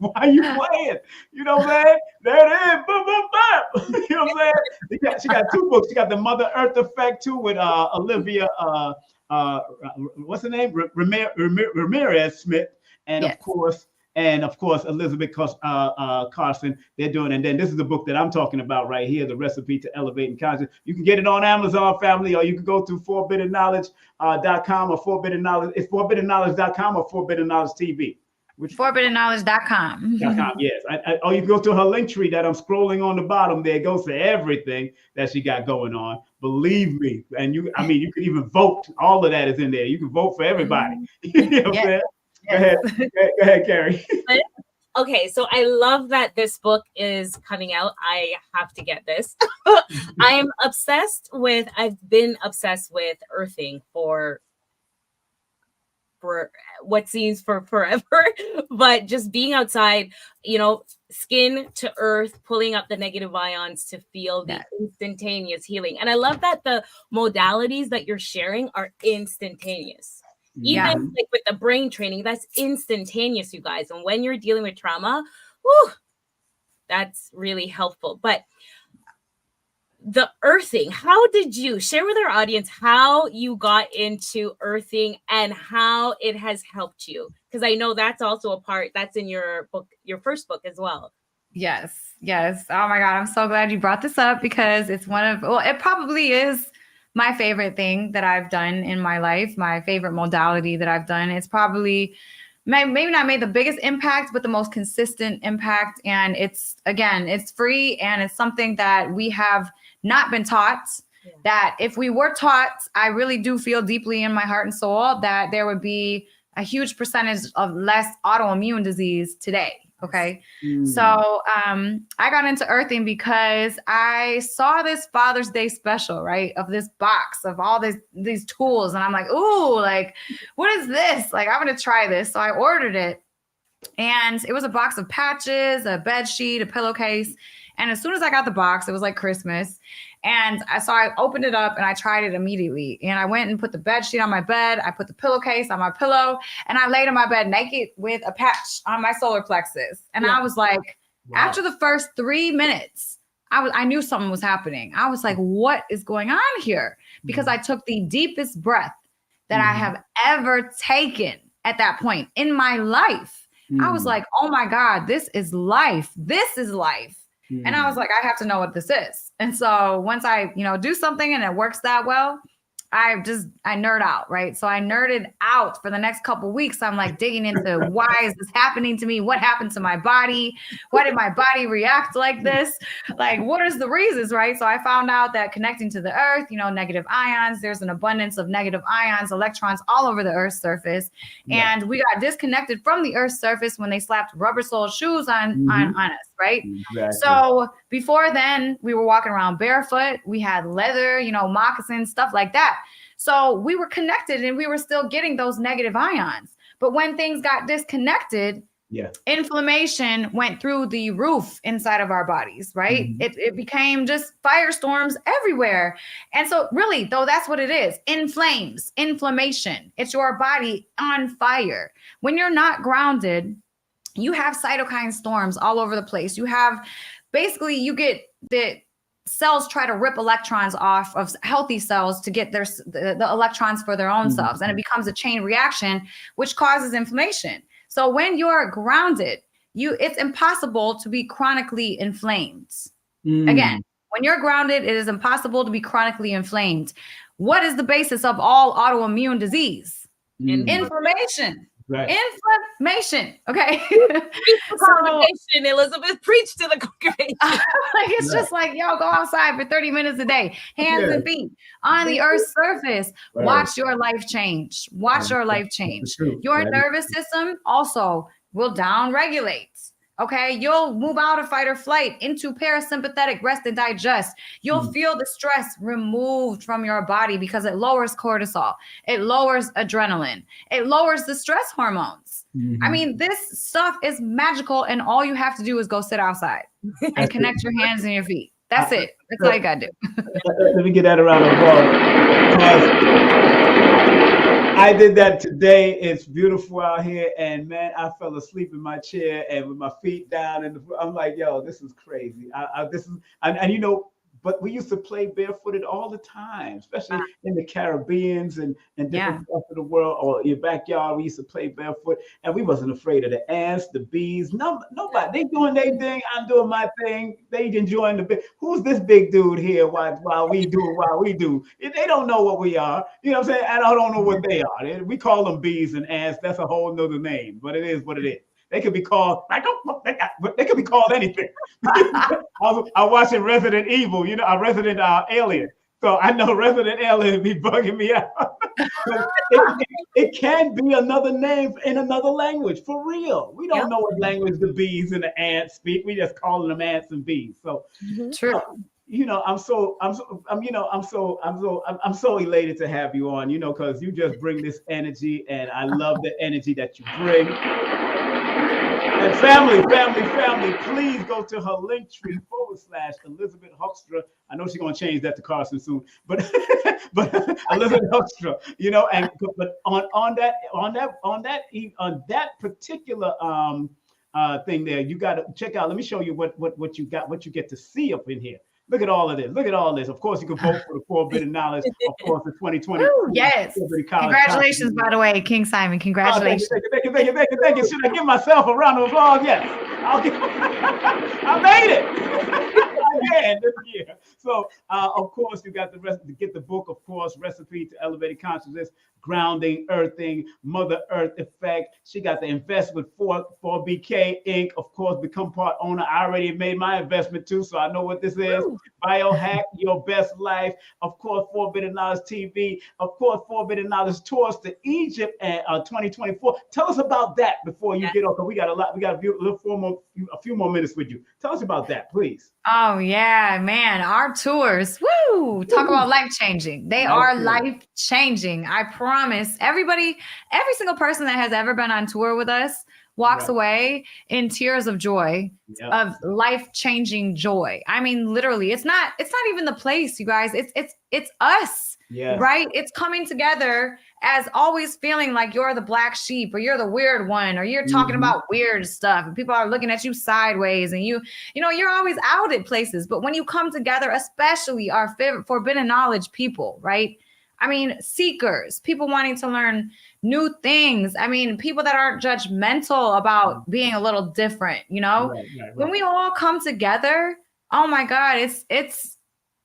S3: Why are you playing? You know what I'm saying? There it is. Boom, boom, boom. You know what I'm saying? She got two books. She got the Mother Earth Effect too with Olivia. What's her name? Ramirez Smith, and of course, Elisabeth Carson, they're doing. And then this is the book that I'm talking about right here, The Recipe to Elevating Consciousness. You can get it on Amazon, family, or you can go to forbiddenknowledge.com or Forbidden Knowledge. It's forbiddenknowledge.com or Forbidden Knowledge TV.
S5: Forbiddenknowledge.com.
S3: Yes. Or you can go to her Linktree that I'm scrolling on the bottom there. It goes to everything that she got going on. Believe me. And you can even vote. All of that is in there. You can vote for everybody. You know what I'm saying? Go ahead, Carrie.
S4: Okay, so I love that this book is coming out. I have to get this. I've been obsessed with earthing for what seems for forever, but just being outside, skin to earth, pulling up the negative ions to feel the instantaneous healing. And I love that the modalities that you're sharing are instantaneous. Even like with the brain training, that's instantaneous, you guys. And when you're dealing with trauma, that's really helpful. But the earthing, how did you share with our audience how you got into earthing and how it has helped you? Because I know that's also a part that's in your book, your first book as well.
S5: Yes. Oh my God. I'm so glad you brought this up because it's it probably is my favorite thing that I've done in my life, my favorite modality that I've done. It's probably maybe not made the biggest impact, but the most consistent impact. And it's free and it's something that we have not been taught. That if we were taught, I really do feel deeply in my heart and soul that there would be a huge percentage of less autoimmune disease today. Okay. So I got into earthing because I saw this Father's Day special, right? Of this box of all these tools. And I'm like, ooh, like, what is this? Like, I'm going to try this. So I ordered it. And it was a box of patches, a bed sheet, a pillowcase. And as soon as I got the box, it was like Christmas. And I opened it up and I tried it immediately. And I went and put the bed sheet on my bed. I put the pillowcase on my pillow and I laid on my bed naked with a patch on my solar plexus. And I was like, after the first 3 minutes, I knew something was happening. I was like, what is going on here? Because I took the deepest breath that I have ever taken at that point in my life. I was like, oh my God, this is life. This is life. And I was like, I have to know what this is. And so once I, do something and it works that well, I nerd out, right? So I nerded out for the next couple of weeks. I'm like digging into why is this happening to me? What happened to my body? Why did my body react like this? Like, what is the reasons, right? So I found out that connecting to the earth, negative ions, there's an abundance of negative ions, electrons all over the earth's surface. And we got disconnected from the earth's surface when they slapped rubber soled shoes on us, right? Exactly. So before then, we were walking around barefoot. We had leather, moccasins, stuff like that. So we were connected and we were still getting those negative ions. But when things got disconnected, inflammation went through the roof inside of our bodies, right? It became just firestorms everywhere. And so really, though, that's what it is. Inflammation. It's your body on fire. When you're not grounded, you have cytokine storms all over the place. You have you get the cells try to rip electrons off of healthy cells to get the electrons for their own selves. And it becomes a chain reaction, which causes inflammation. So when you're grounded, it's impossible to be chronically inflamed. Again, when you're grounded, it is impossible to be chronically inflamed. What is the basis of all autoimmune disease? Inflammation. Right. Inflammation. Okay.
S4: Congregation, Elisabeth, preach to the congregation.
S5: It's just like, go outside for 30 minutes a day, hands and feet on the earth's surface. Right. Watch your life change. Your nervous system also will downregulate. Okay, you'll move out of fight or flight into parasympathetic rest and digest. You'll feel the stress removed from your body because it lowers cortisol. It lowers adrenaline. It lowers the stress hormones. I mean, this stuff is magical, and all you have to do is go sit outside and connect your hands and your feet. That's it. That's all you got to do.
S3: Let me get that around the wall. I did that today. It's beautiful out here, and man, I fell asleep in my chair and with my feet down, and I'm like, this is crazy. But we used to play barefooted all the time, especially in the Caribbean and different parts of the world, or your backyard. We used to play barefoot, and we wasn't afraid of the ants, the bees. Nobody. They doing their thing. I'm doing my thing. They enjoying the big. Who's this big dude here? While we do. They don't know what we are. You know what I'm saying? I don't know what they are. We call them bees and ants. That's a whole nother name, but it is what it is. They could be called, they could be called anything. I'm watching Resident Evil, a Resident Alien. So I know Resident Alien be bugging me out. It can be another name in another language, for real. We don't know what language the bees and the ants speak. We just calling them ants and bees. So
S5: true.
S3: I'm so elated to have you on, because you just bring this energy, and I love the energy that you bring. And family, please go to her Linktree /Elisabeth Hoekstra. I know she's gonna change that to Carson soon, but Elisabeth Hoekstra, but on that particular thing there, you got to check out. Let me show you what you got, what you get to see up in here. Look at all of this. Look at all this. Of course, you can vote for the Forbidden Knowledge. Of course, the 2020.
S5: Yes. Congratulations, by the way, King Simon. Congratulations.
S3: Thank you. Should I give myself a round of applause? Yes. I made it. Again this year. So, of course, you got the rest to get the book, of course, Recipe to Elevated Consciousness, Grounding, Earthing, Mother Earth Effect. She got the Invest with 4BK Inc. Of course, Become Part Owner. I already made my investment too, so I know what this is. Biohack Your Best Life. Of course, Forbidden Knowledge TV. Of course, Forbidden Knowledge Tours to Egypt and 2024. Tell us about that before you get off, because we got a lot. We got a few more minutes with you. Tell us about that, please.
S5: Oh yeah, man, our tours. Woo! Talk about life-changing. They are life-changing. I promise. Every single person that has ever been on tour with us walks away in tears of joy, of life-changing joy. I mean, literally, it's not even the place, you guys. It's us. Yeah. Right? It's coming together as always feeling like you're the black sheep, or you're the weird one, or you're talking about weird stuff, and people are looking at you sideways, and you're always out at places. But when you come together, especially our favorite Forbidden Knowledge people, right? I mean, seekers, people wanting to learn new things. I mean, people that aren't judgmental about being a little different, Right. When we all come together, oh my God, it's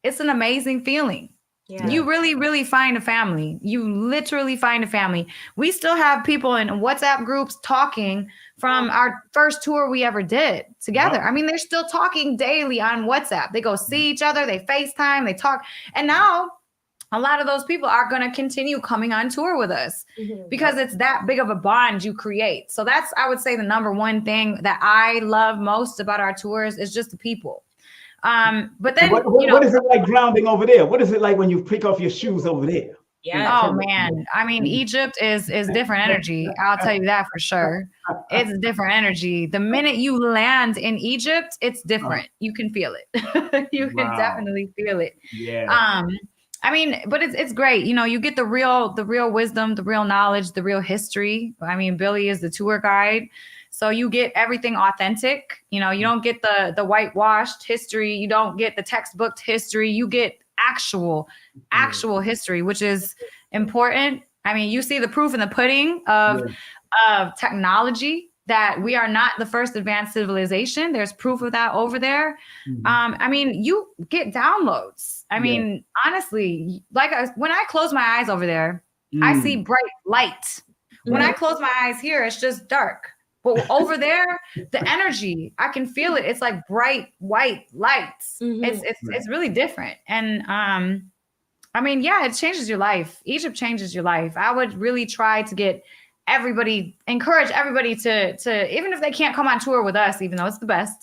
S5: an amazing feeling. Yeah. You really, really find a family. You literally find a family. We still have people in WhatsApp groups talking from our first tour we ever did together. I mean, they're still talking daily on WhatsApp. They go see each other, they FaceTime, they talk. And now a lot of those people are going to continue coming on tour with us because it's that big of a bond you create. So that's, I would say, the number one thing that I love most about our tours is just the people. But then what is it like grounding over there? What is it like when you pick off your shoes over there? Yeah. Oh man. I mean, Egypt is different energy. I'll tell you that for sure. It's a different energy. The minute you land in Egypt, it's different. You can feel it. You can definitely feel it. Yeah. I mean, but it's great. You get the real wisdom, the real knowledge, the real history. I mean, Billy is the tour guide. So you get everything authentic. You don't get the whitewashed history. You don't get the textbook history. You get actual history, which is important. I mean, you see the proof in the pudding of technology, that we are not the first advanced civilization. There's proof of that over there. I mean, you get downloads. I mean, honestly, when I close my eyes over there, I see bright light. When I close my eyes here, it's just dark. But over there, the energy, I can feel it. It's like bright white lights. It's really different. And I mean, yeah, it changes your life. Egypt changes your life. I would really try to encourage everybody to, even if they can't come on tour with us, even though it's the best,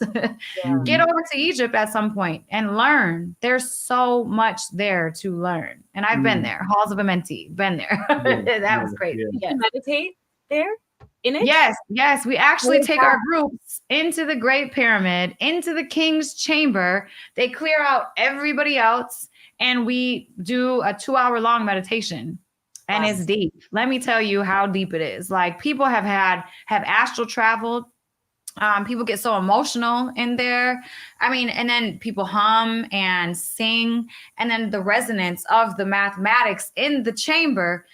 S5: get over to Egypt at some point and learn. There's so much there to learn. And I've been there. Halls of Amenti, been there. That was crazy.
S4: You can meditate there? In it?
S5: Yes. We actually take our groups into the Great Pyramid, into the King's Chamber. They clear out everybody else, and we do a 2-hour-long meditation. And it's deep. Let me tell you how deep it is. Like, people have astral traveled. People get so emotional in there. I mean, and then people hum and sing, and then the resonance of the mathematics in the chamber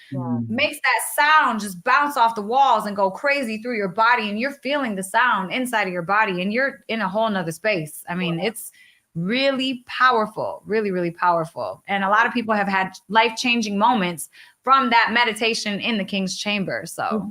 S5: makes that sound just bounce off the walls and go crazy through your body. And you're feeling the sound inside of your body, and you're in a whole nother space. I mean, it's really powerful, really, really powerful. And a lot of people have had life-changing moments from that meditation in the King's Chamber. So,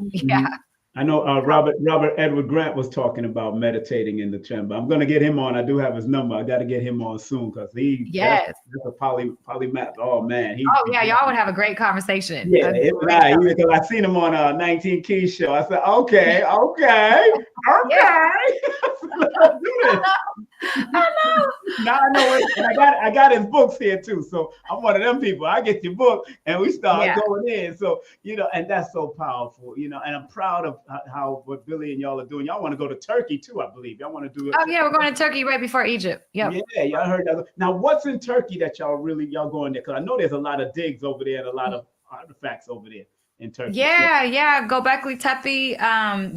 S3: I know Robert Edward Grant was talking about meditating in the chamber. I'm going to get him on. I do have his number. I got to get him on soon because that's a polymath. Oh man,
S5: y'all would have a great conversation.
S3: Yeah, because I seen him on 19 Keys show. I said, okay. Let's do this. I know. Now I know it. And I got his books here too. So I'm one of them people. I get your book and we start going in. So, and that's so powerful, and I'm proud of how what Billy and y'all are doing. Y'all want to go to Turkey too, I believe. Y'all want to do it.
S5: Oh yeah, we're going to Turkey right before Egypt. Yep.
S3: Yeah, y'all heard that. Now, what's in Turkey that y'all going there? Because I know there's a lot of digs over there and a lot of artifacts over there. In Turkey.
S5: Yeah. Göbekli Tepe,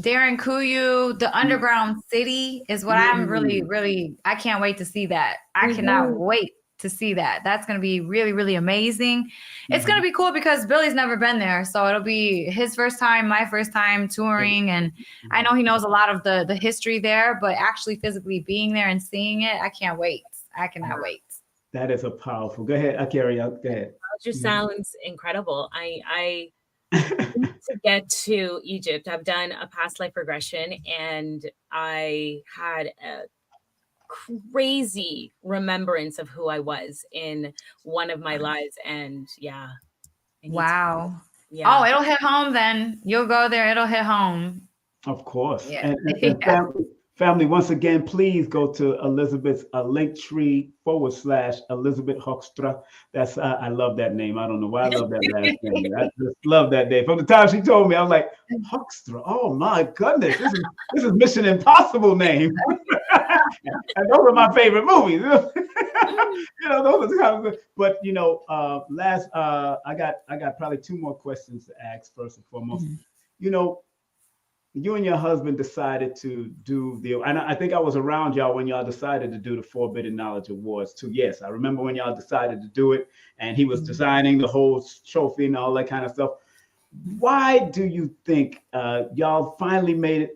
S5: Derinkuyu, the underground city is what I'm really, I can't wait to see that. I cannot wait to see that. That's going to be really, really amazing. It's going to be cool because Billy's never been there. So it'll be his first time, my first time touring. And I know he knows a lot of the history there, but actually physically being there and seeing it, I can't wait. I cannot wait.
S3: That is a powerful. Go ahead, Carrie. Go ahead.
S4: It just sounds incredible. I to get to Egypt. I've done a past life regression and I had a crazy remembrance of who I was in one of my lives. And
S5: wow. Yeah. Oh, it'll hit home then. You'll go there. It'll hit home.
S3: Of course. Yeah. And family, once again, please go to Elisabeth's Linktree / Elisabeth Hoekstra. That's I love that name. I don't know why I love that last name. I just love that name. From the time she told me, I was like, Hoekstra. Oh my goodness, this is Mission Impossible name. And those are my favorite movies. Those are the kind of. But last I got probably 2 more questions to ask. First and foremost, you and your husband decided to do and I think I was around y'all when y'all decided to do the Forbidden Knowledge Awards too. Yes, I remember when y'all decided to do it and he was designing the whole trophy and all that kind of stuff. Why do you think y'all finally made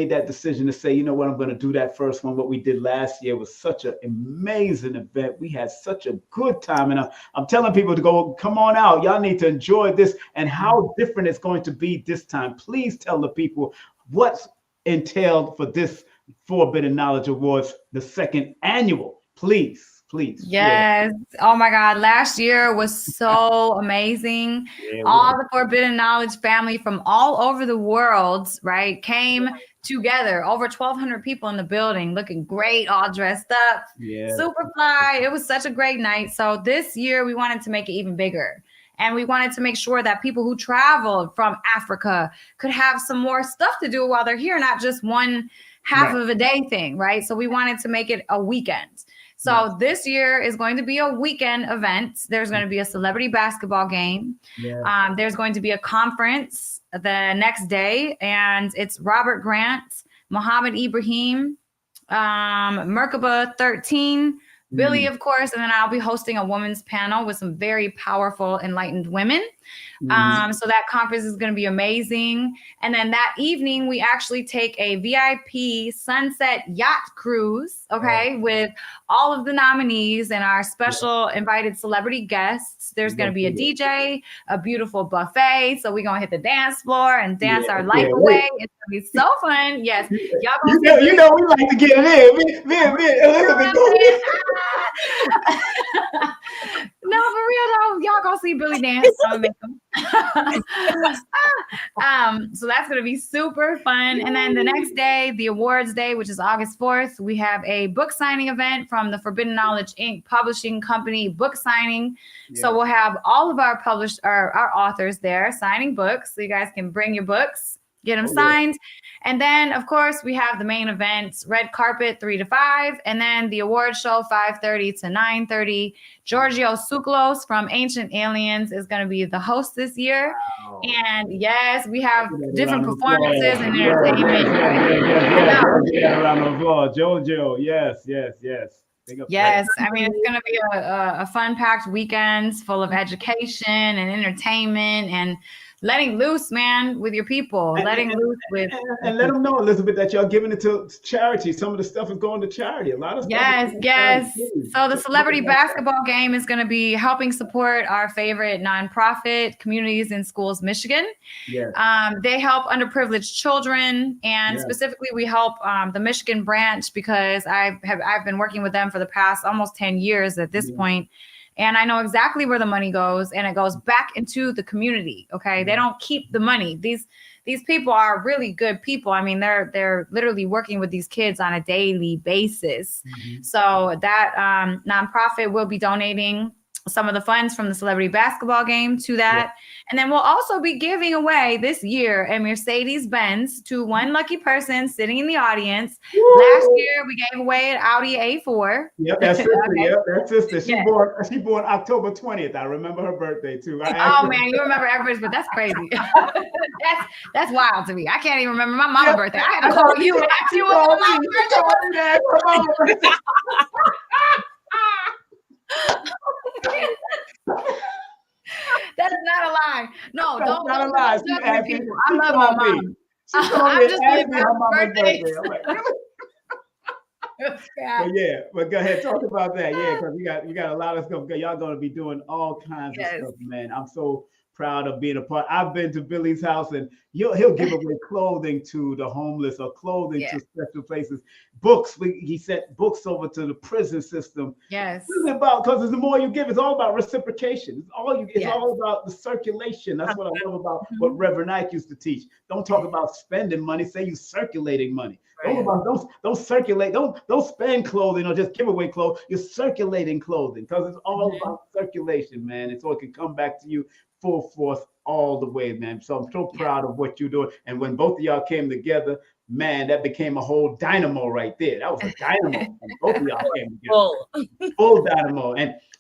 S3: that decision to say, you know what, I'm going to do that first one? What we did last year was such an amazing event. We had such a good time. And I'm telling people to go, come on out. Y'all need to enjoy this and how different it's going to be this time. Please tell the people what's entailed for this Forbidden Knowledge Awards, the 2nd annual. Please. Yes.
S5: Yeah. Oh my God. Last year was so amazing. All the Forbidden Knowledge family from all over the world, right, came together. Over 1,200 people in the building, looking great, all dressed up. Yeah. Super fly. It was such a great night. So this year we wanted to make it even bigger. And we wanted to make sure that people who traveled from Africa could have some more stuff to do while they're here, not just one half of a day thing, right? So we wanted to make it a weekend. So this year is going to be a weekend event. There's going to be a celebrity basketball game. Yeah. There's going to be a conference the next day, and it's Robert Grant, Muhammad Ibrahim, Merkaba 13, Billy, of course, and then I'll be hosting a women's panel with some very powerful, enlightened women. So that conference is going to be amazing. And then that evening, we actually take a VIP sunset yacht cruise, with all of the nominees and our special invited celebrity guests. There's going to be a DJ, a beautiful buffet. So we're going to hit the dance floor and dance our life away. It's going to be so fun. Yes. Y'all gonna
S3: we like to get it in. Me and Elizabeth.
S5: No, for real though, y'all gonna see Billy dance. I'm gonna make them. So that's gonna be super fun. And then the next day, the awards day, which is August 4th, we have a book signing event from the Forbidden Knowledge Inc. publishing company book signing. Yeah. So we'll have all of our our authors there signing books. So you guys can bring your books, get them signed. And then, of course, we have the main event, red carpet 3 to 5, and then the award show 5:30 to 9:30. Giorgio Tsoukalos from Ancient Aliens is going to be the host this year. Wow. And yes, we have different performances and entertainment.
S3: Around the applause. Giorgio, yes.
S5: Yes, I mean, it's going to be a fun-packed weekend full of education and entertainment and letting loose, man, with your people,
S3: and let them know, Elizabeth, that y'all giving it to charity. Some of the stuff is going to charity. A lot of stuff.
S5: Yes. So the celebrity basketball game is going to be helping support our favorite nonprofit, Communities in Schools Michigan.
S3: Yes.
S5: They help underprivileged children, and specifically we help the Michigan branch because I've been working with them for the past almost 10 years at this point. And I know exactly where the money goes, and it goes back into the community. Okay. They don't keep the money. These people are really good people. I mean, they're literally working with these kids on a daily basis. So that nonprofit will be donating some of the funds from the celebrity basketball game to that. And then we'll also be giving away this year a Mercedes-Benz to one lucky person sitting in the audience. Last year we gave away an Audi A4.
S3: Yep, that's sister. Okay. Yep, that's sister. She born October 20th. I remember her birthday too.
S5: Oh man, you remember everybody's, but that's crazy. that's wild to me. I can't even remember my mama's birthday. I had to call you and ask you what my birthday. That is not a lie. No, don't
S3: not a lie.
S5: Judge me, people. I love my mom. I'm just giving her birthday. I'm like, really?
S3: But go ahead, talk about that. Yeah, because you got a lot of stuff. Y'all gonna be doing all kinds of stuff, man. I'm so proud of being a part. I've been to Billy's house, and he'll give away clothing to the homeless or clothing to special places. Books, he sent books over to the prison system.
S5: Yes,
S3: this is about, because the more you give, it's all about reciprocation. It's all about the circulation. That's what I love about what Reverend Ike used to teach. Don't talk about spending money. Say you circulating money. Right. Don't circulate. Don't spend clothing or just give away clothes. You're circulating clothing, because it's all about circulation, man. And so it can come back to you full force all the way, man. So I'm so proud of what you're doing. And when both of y'all came together, man, that became a whole dynamo right there. That was a dynamo. And both of y'all came together. Full dynamo.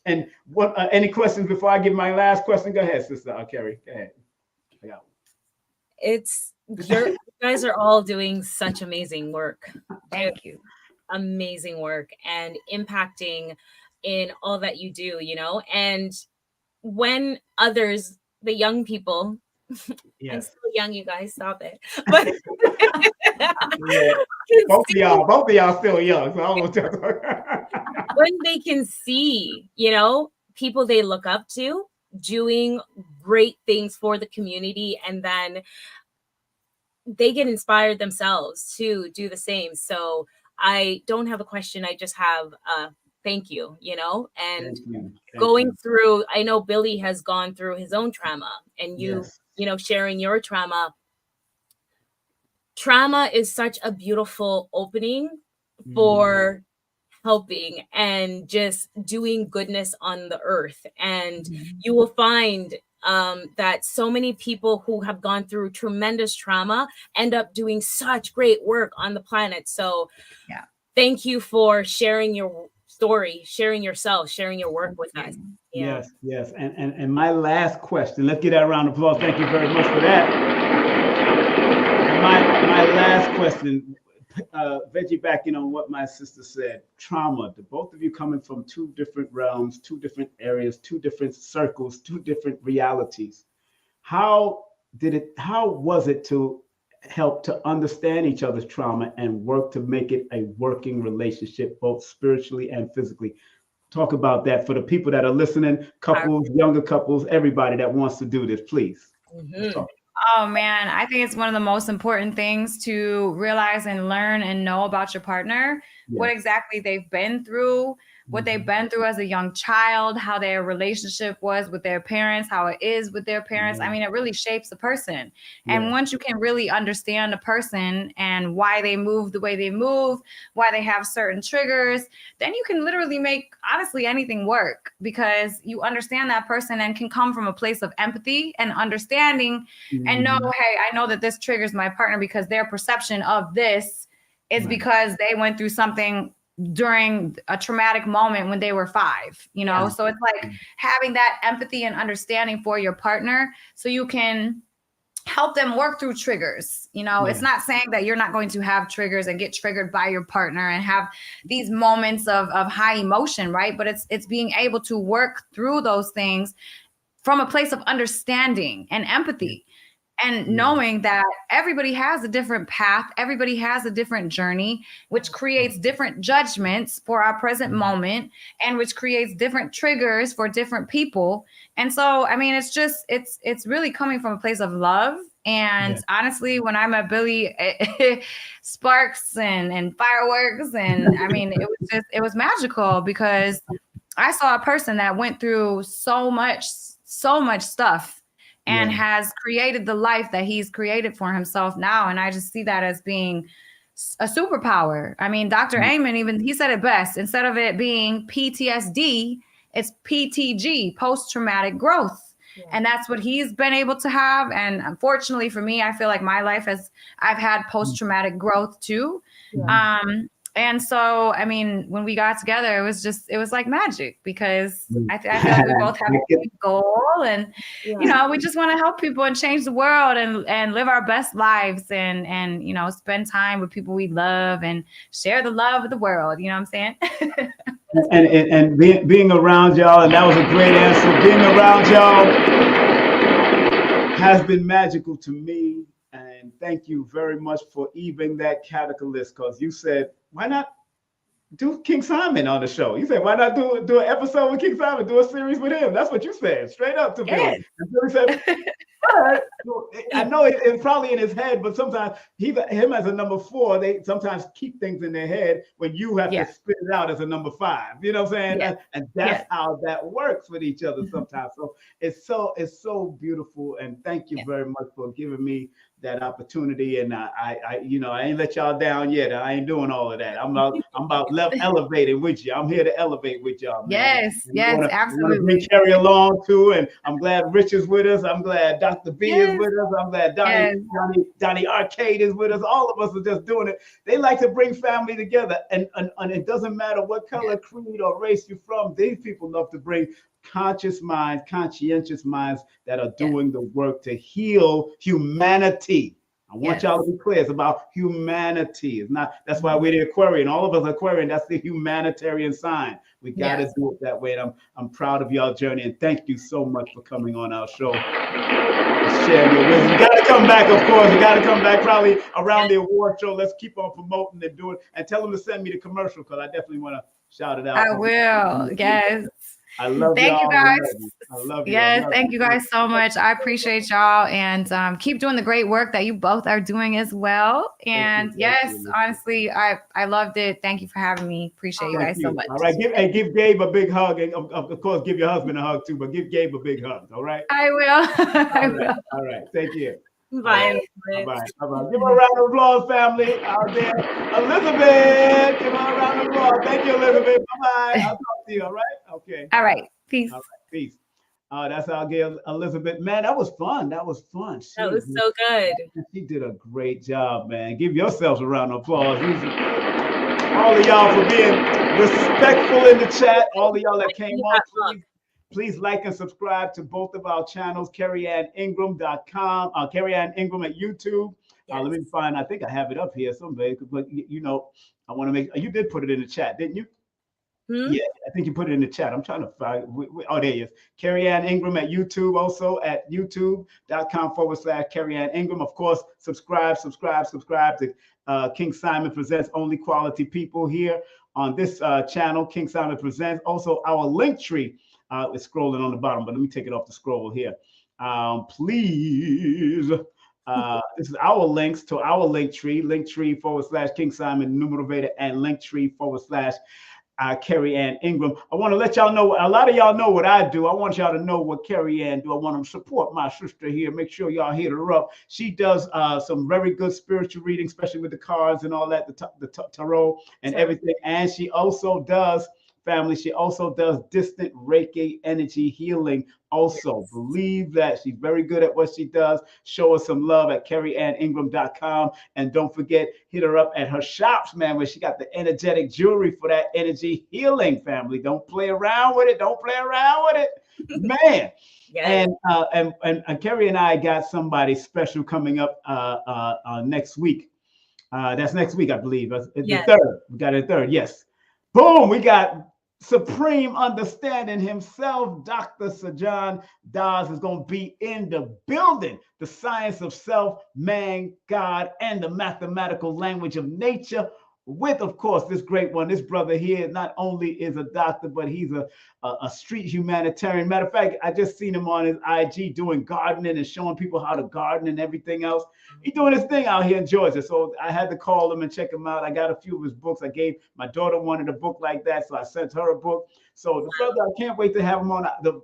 S3: And what? Any questions before I give my last question? Go ahead, Sister Carrie. Go ahead. I got one.
S4: You guys are all doing such amazing work.
S5: Thank you.
S4: Amazing work and impacting in all that you do, and when others, the young people, I'm still young, you guys, stop it. But
S3: both of y'all still young. So I won't tell
S4: when they can see, people they look up to doing great things for the community, and then they get inspired themselves to do the same. So I don't have a question. I just have thank you, and going through, I know Billy has gone through his own trauma, and you sharing your trauma. Trauma is such a beautiful opening for helping and just doing goodness on the earth. And you will find that so many people who have gone through tremendous trauma end up doing such great work on the planet. So thank you for sharing your story, sharing yourself, sharing your work with us.
S3: Yes. And my last question, let's get that round of applause. Thank you very much for that. And my last question, veggie backing on what my sister said, trauma, the both of you coming from two different realms, two different areas, two different circles, two different realities. How was it to help to understand each other's trauma and work to make it a working relationship, both spiritually and physically? Talk about that for the people that are listening, couples, younger couples, everybody that wants to do this, please.
S5: Oh man, I think it's one of the most important things to realize and learn and know about your partner, what exactly they've been through, what they've been through as a young child, how their relationship was with their parents, how it is with their parents. I mean, it really shapes a person. And once you can really understand a person and why they move the way they move, why they have certain triggers, then you can literally make, honestly, anything work, because you understand that person and can come from a place of empathy and understanding and know, hey, I know that this triggers my partner because their perception of this is because they went through something during a traumatic moment when they were 5, so it's like having that empathy and understanding for your partner so you can help them work through triggers. It's not saying that you're not going to have triggers and get triggered by your partner and have these moments of high emotion, right? But it's being able to work through those things from a place of understanding and empathy. And knowing that everybody has a different path, everybody has a different journey, which creates different judgments for our present moment, and which creates different triggers for different people. And so, I mean, it's really coming from a place of love. And honestly, when I met Billy, sparks and fireworks, and I mean, it was magical, because I saw a person that went through so much stuff and has created the life that he's created for himself now. And I just see that as being a superpower. I mean, Dr. Amen, even he said it best. Instead of it being PTSD, it's PTG, post-traumatic growth. Yeah. And that's what he's been able to have. And unfortunately for me, I feel like my life I've had post-traumatic growth too. Yeah. And so, I mean, when we got together, it was like magic, because I feel like we both have a big goal, and, you know, we just want to help people and change the world and live our best lives, and, you know, spend time with people we love and share the love of the world. You know what I'm saying?
S3: and being around y'all, and that was a great answer. Being around y'all has been magical to me. And thank you very much for even that catalyst, because you said, why not do King Simon on the show? You said, why not do an episode with King Simon, do a series with him? That's what you said, straight up to Billy. And Billy said, all right. I know it's probably in his head, but sometimes him as a number 4, they sometimes keep things in their head when you have to spit it out as a number 5. You know what I'm saying? And that's how that works with each other sometimes. So it's so beautiful. And thank you very much for giving me that opportunity. And I you know, I ain't let y'all down yet. I ain't doing all of that. I'm about elevating with you. I'm here to elevate with y'all, man.
S5: Yes, absolutely.
S3: Bring Kerry along too. And I'm glad Rich is with us. I'm glad Dr. B is with us. I'm glad Donnie Arcade is with us. All of us are just doing it. They like to bring family together. And it doesn't matter what color, creed, or race you're from. These people love to bring conscientious minds that are doing the work to heal humanity. I want y'all to be clear. It's about humanity. It's not. That's why we're the Aquarian. All of us are Aquarian. That's the humanitarian sign. We got to do it that way. And I'm proud of y'all journey. And thank you so much for coming on our show. Sharing your wisdom. You got to come back, of course. You got to come back probably around the award show. Let's keep on promoting and doing. And tell them to send me the commercial, because I definitely want to shout it out.
S5: I will. Yes.
S3: I love
S5: thank
S3: y'all.
S5: You guys.
S3: I love you.
S5: Yes, thank you guys so much. I appreciate y'all, and keep doing the great work that you both are doing as well. And honestly, I loved it. Thank you for having me. Appreciate you guys so much.
S3: All right, give Gabe a big hug, and of course, give your husband a hug too. But give Gabe a big hug. All right.
S5: I will.
S3: All right. Thank you.
S4: Bye.
S3: Bye. Give her a round of applause, family out there. Elizabeth, give her a round of applause. Thank you, Elizabeth. Bye. I'll talk to you. All right. Okay.
S5: All right. Peace.
S3: All right. Peace. That's our girl, Elizabeth. Man, that was fun.
S4: That was so good.
S3: She did a great job, man. Give yourselves a round of applause. All of y'all for being respectful in the chat. All of y'all that came on, please like and subscribe to both of our channels, kerryanningram.com, kerryanningram at YouTube. Let me find, I think I have it up here somewhere, but you know, I want to make, you did put it in the chat, didn't you? Yeah, I think you put it in the chat. I'm trying to find, oh, there he is. Kerryanningram at YouTube, also at youtube.com/kerryanningram. Of course, subscribe to King Simon Presents Only Quality People here on this channel, King Simon Presents. Also, our Linktree. It's scrolling on the bottom, but let me take it off the scroll here. Please. This is our links to our Linktree, Linktree/King Simon Numerovator, and Linktree/KerryAnnIngram. I want to let y'all know, a lot of y'all know what I do. I want y'all to know what Kerry Ann do. I want to support my sister here. Make sure y'all hit her up. She does some very good spiritual reading, especially with the cards and all that, the tarot and everything. And she also does, family, she also does distant Reiki energy healing. Also, believe that she's very good at what she does. Show her some love at kerryanningram.com. And don't forget, hit her up at her shops, man, where she got the energetic jewelry for that energy healing, family. Don't play around with it. Man. And Kerry and I got somebody special coming up next week. That's next week, I believe. The 3rd. We got it 3rd. Yes. Boom. We got supreme understanding himself, Dr. Sajan Das, is going to be in the building. The science of self, man, God, and the mathematical language of nature. With, of course, this great one, this brother here not only is a doctor, but he's a street humanitarian. Matter of fact, I just seen him on his IG doing gardening and showing people how to garden and everything else. He's doing his thing out here in Georgia. So I had to call him and check him out. I got a few of his books. I gave my daughter wanted a book like that, so I sent her a book. So the brother, I can't wait to have him on. The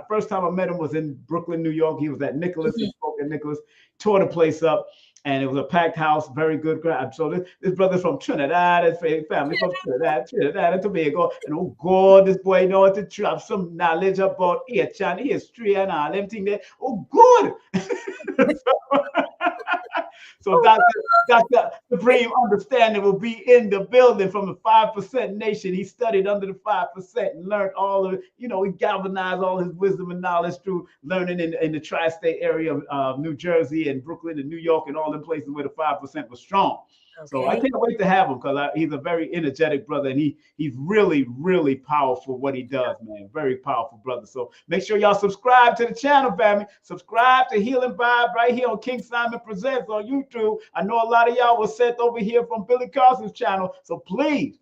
S3: first time I met him was in Brooklyn, New York. He was at Nicholas. He spoke at Nicholas, tore the place up. And it was a packed house, very good crowd. So this brother's from Trinidad, his family from Trinidad and Tobago. And oh God, this boy knows to drop some knowledge about Asian history and all everything there. Oh good. So Dr. Supreme Understanding will be in the building from the 5% Nation. He studied under the 5% and learned all of it. You know, he galvanized all his wisdom and knowledge through learning in the tri-state area of New Jersey and Brooklyn and New York and all the places where the 5% was strong. Okay. So I can't wait to have him because he's a very energetic brother and he's really, really powerful what he does, man. Very powerful brother. So make sure y'all subscribe to the channel, family. Subscribe to Healing Vibe right here on King Simon Presents on YouTube. I know a lot of y'all was sent over here from Billy Carson's channel. So please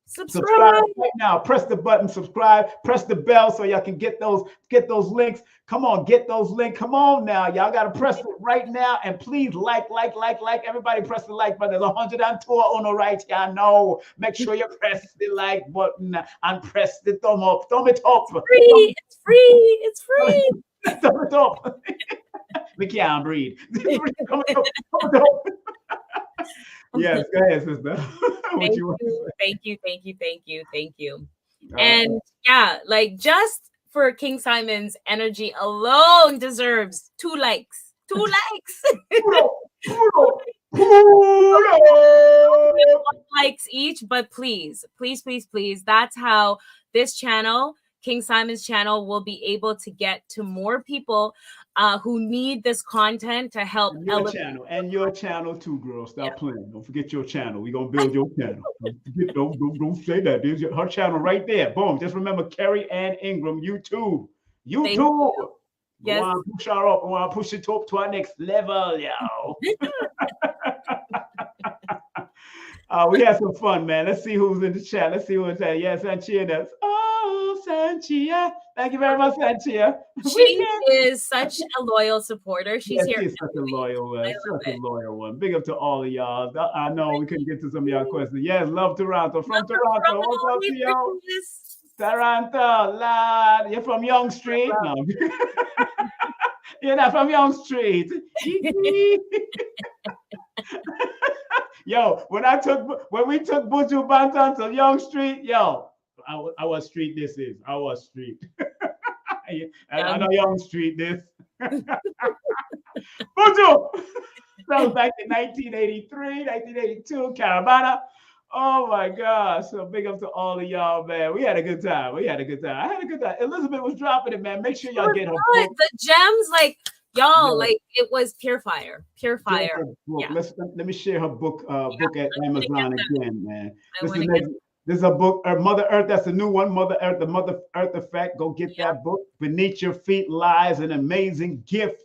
S3: subscribe right now. Press the button, subscribe, press the bell so y'all can get those links. Come on, get those links. Come on now. Y'all got to press it right now. And please like. Everybody press the like button. There's 102 on the right here. I know. Make sure you press the like button and press the thumb up. Thumb it up.
S4: It's free. It's free.
S3: Thumb it up. We can't breathe. Thumb it up. Yes, go ahead, sister.
S4: Thank you. And yeah, like just for King Simon's energy alone deserves 2 likes. 2 likes. 1 likes each, but please. That's how this channel, King Simon's channel, will be able to get to more people who need this content to help
S3: your channel too, girl. Stop playing. Don't forget your channel. We're gonna build your channel. Don't say that. There's her channel right there. Boom. Just remember Kerryanningram YouTube. Yes. We want to push her up. We want to push it up to our next level, yo. We had some fun, man. Let's see who's in the chat. Let's see who's there. Yes, Sanchia does. Oh, Sanchia. Thank you very much, Sanchia.
S4: She is such a loyal supporter. She's here.
S3: She's such a loyal one. Big up to all of y'all. I know we couldn't get to some of y'all questions. Yes, love Toronto. From Toronto. What's up to y'all? Toronto, lad. You're from Yonge Street? No. You're not from Yonge Street. Yo, when we took Buju Banton to Yonge Street, yo, our street this is. Our street. I know Yonge Street this. Buju! That was back in 1983, 1982, Caravana. Oh my gosh. So big up to all of y'all, man. We had a good time. I had a good time. Elizabeth was dropping it, man. Make sure y'all get her book.
S4: The gems, like, y'all, like, it was pure fire.
S3: Yeah. Let me share her book at Amazon again, man. This is a book, Mother Earth. That's a new one. Mother Earth, the Mother Earth Effect. Go get that book. Beneath Your Feet Lies an Amazing Gift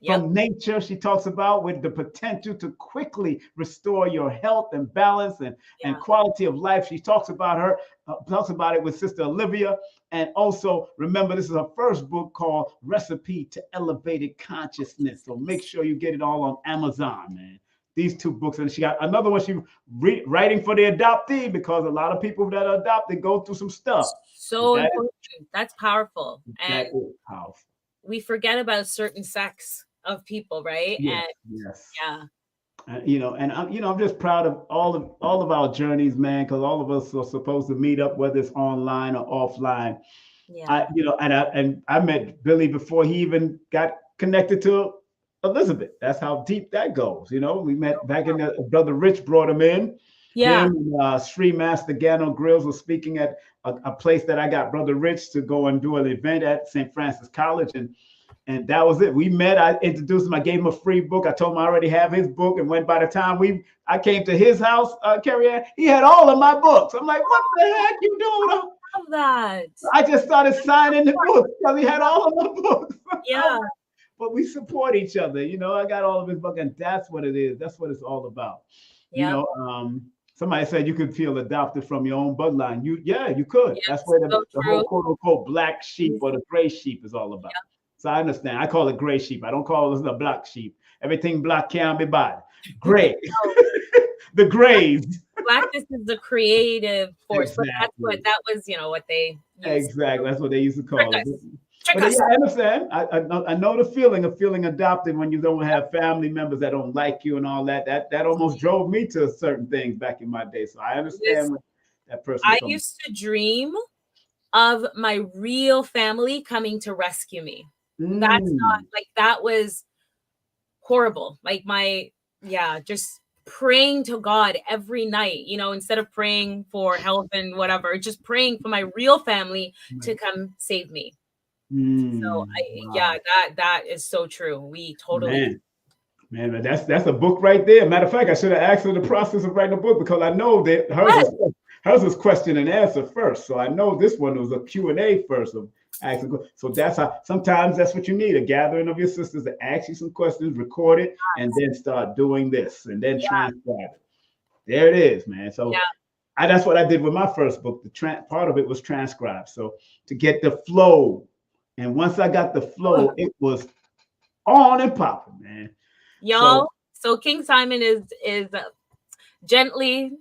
S3: from nature. She talks about with the potential to quickly restore your health and balance and quality of life. She talks about it with Sister Olivia. And also remember, this is her first book called Recipe to Elevated Consciousness. So make sure you get it all on Amazon, man. These 2 books, and she got another one. She writing for the adoptee because a lot of people that are adopted go through some stuff.
S4: So important. That's powerful.
S3: That is powerful.
S4: We forget about certain sects of people, right?
S3: Yes. I'm just proud of all of our journeys, man, because all of us are supposed to meet up, whether it's online or offline. Yeah. I met Billy before he even got connected to Elizabeth. That's how deep that goes. You know, we met back in Brother Rich brought him in. Yeah. Him, Sri Master Gano Grills was speaking at a place that I got Brother Rich to go and do an event at St. Francis College. And And that was it. We met. I introduced him. I gave him a free book. I told him I already have his book. And when by the time I came to his house, Kerry-Ann, he had all of my books. I'm like, what the heck you doing?
S4: I love that.
S3: I just started signing the book because he had all of my books.
S4: Yeah.
S3: But we support each other. You know, I got all of his book, and that's what it is. That's what it's all about.
S4: Yeah.
S3: You know, somebody said you could feel adopted from your own bloodline. You could.
S4: Yes,
S3: that's where the whole
S4: true.
S3: quote unquote black sheep or the gray sheep is all about.
S4: Yeah.
S3: So I understand. I call it gray sheep. I don't call it the black sheep. Everything black can't be bad. Gray. The grays.
S5: Blackness is the creative force.
S3: Exactly.
S5: But that was, what they used.
S3: Exactly. That's what they used to call it.
S5: Trick
S3: But
S5: us.
S3: yeah, I understand. I know the feeling of feeling adopted when you don't have family members that don't like you and all that. That almost drove me to certain things back in my day. So I understand what that person.
S5: I used to dream of my real family coming to rescue me. That's not that was horrible. Just praying to God every night, instead of praying for health and whatever, just praying for my real family to come save me. So that is so true. We totally
S3: man, that's a book right there. Matter of fact, I should have asked her the process of writing a book because I know that hers was question and answer first. So I know this one was a Q&A first of asking. So that's how sometimes that's what you need, a gathering of your sisters to ask you some questions, record it, and then start doing this and then transcribe it. There it is, man. So that's what I did with my first book. The part of it was transcribed. So to get the flow. And once I got the flow, it was on and popping, man.
S5: Y'all, so King Simon is gently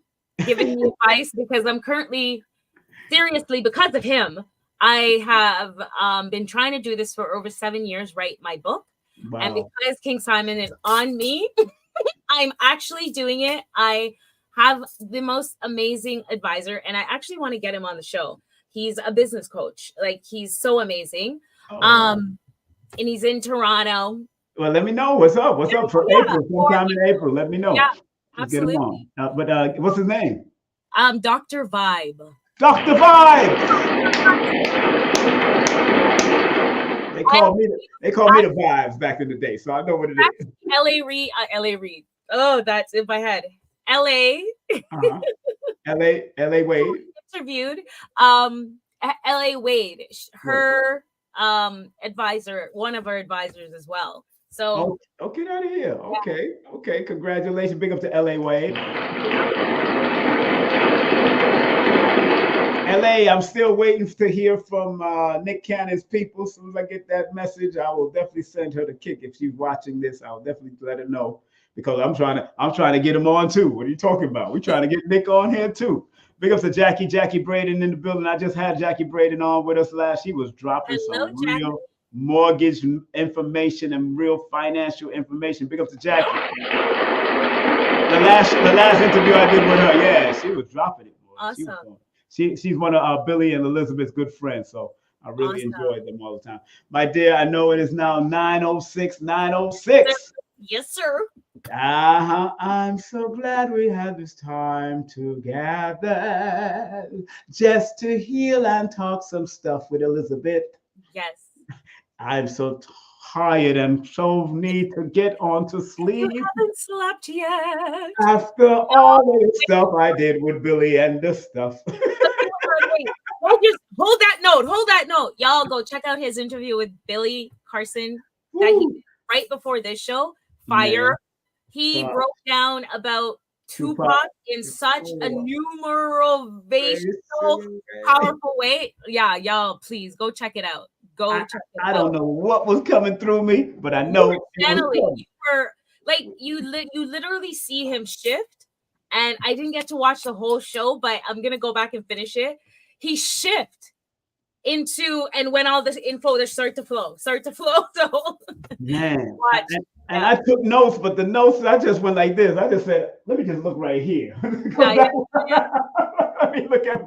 S5: giving me advice because I'm currently, seriously, because of him, I have been trying to do this for over 7 years, write my book. Wow. And because King Simon is on me, I'm actually doing it. I have the most amazing advisor, and I actually want to get him on the show. He's a business coach. He's so amazing. And he's in Toronto.
S3: Well, let me know what's up. What's up for April? Sometime in April. Let me know.
S5: Yeah,
S3: absolutely. Get him on. But what's his name?
S5: Dr. Vibe.
S3: Dr. Vibe. They called me the Vibes back in the day, so I know what it is.
S5: L.A. Reid. Oh, that's in my head. L.A.
S3: L.A. Wade.
S5: Interviewed L.A. Wade, her advisor, one of her advisors as well. So
S3: get out of here. Okay. Congratulations. Big up to L.A. Wade. L.A., I'm still waiting to hear from Nick Cannon's people. As soon as I get that message, I will definitely send her the kick. If she's watching this, I'll definitely let her know because I'm trying to get him on too. What are you talking about? We're trying to get Nick on here too. Big up to Jackie Braden in the building. I just had Jackie Braden on with us last. She was dropping some real mortgage information and real financial information. Big up to Jackie. The last interview I did with her, she was dropping it. Boy.
S5: Awesome.
S3: She's one of Billy and Elizabeth's good friends, so I really enjoyed them all the time. My dear, I know it is now 9:06.
S5: Yes, sir.
S3: I'm so glad we had this time together just to heal and talk some stuff with Elizabeth.
S5: Yes.
S3: I'm so tired and so need to get on to sleep.
S5: You haven't slept yet.
S3: After all the stuff I did with Billy and the stuff.
S5: Hold that note. Y'all go check out his interview with Billy Carson that he did right before this show. Fire. Man. He broke down about Tupac in such a numerovator powerful way. Yeah, y'all, please go check it out.
S3: I don't know what was coming through me, but I know
S5: you literally see him shift. And I didn't get to watch the whole show, but I'm gonna go back and finish it. He shift into and when all this info just start to flow. So
S3: man. And I took notes, but the notes I just went like this. I just said, let me just look right here. Let me look at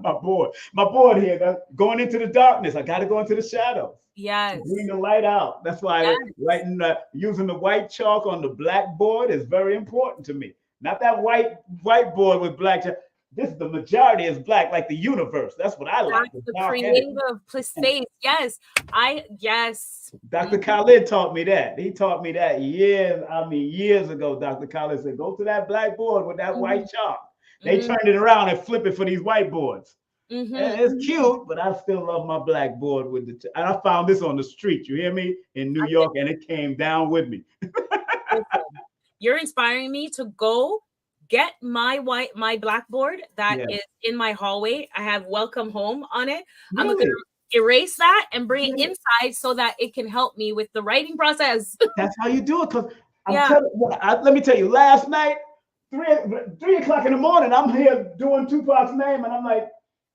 S3: my board. My board here, going into the darkness. I got to go into the shadows.
S5: Yes.
S3: Bring the light out. That's why writing, using the white chalk on the black board is very important to me. Not that white board with black chalk. this is the majority is black, like the universe. That's what I like.
S4: The creative space. Yes.
S3: Dr. Khalid taught me that. He taught me that years ago. Dr. Khalid said, go to that blackboard with that white chalk. They turned it around and flip it for these whiteboards. It's cute, but I still love my blackboard with the. And I found this on the street. You hear me? In New York, and it came down with me.
S4: You're inspiring me to go get my blackboard that is in my hallway. I have welcome home on it. Really? I'm going to erase that and bring it inside so that it can help me with the writing process.
S3: That's how you do it. Because let me tell you, last night, 3 o'clock in the morning, I'm here doing Tupac's name, and I'm like,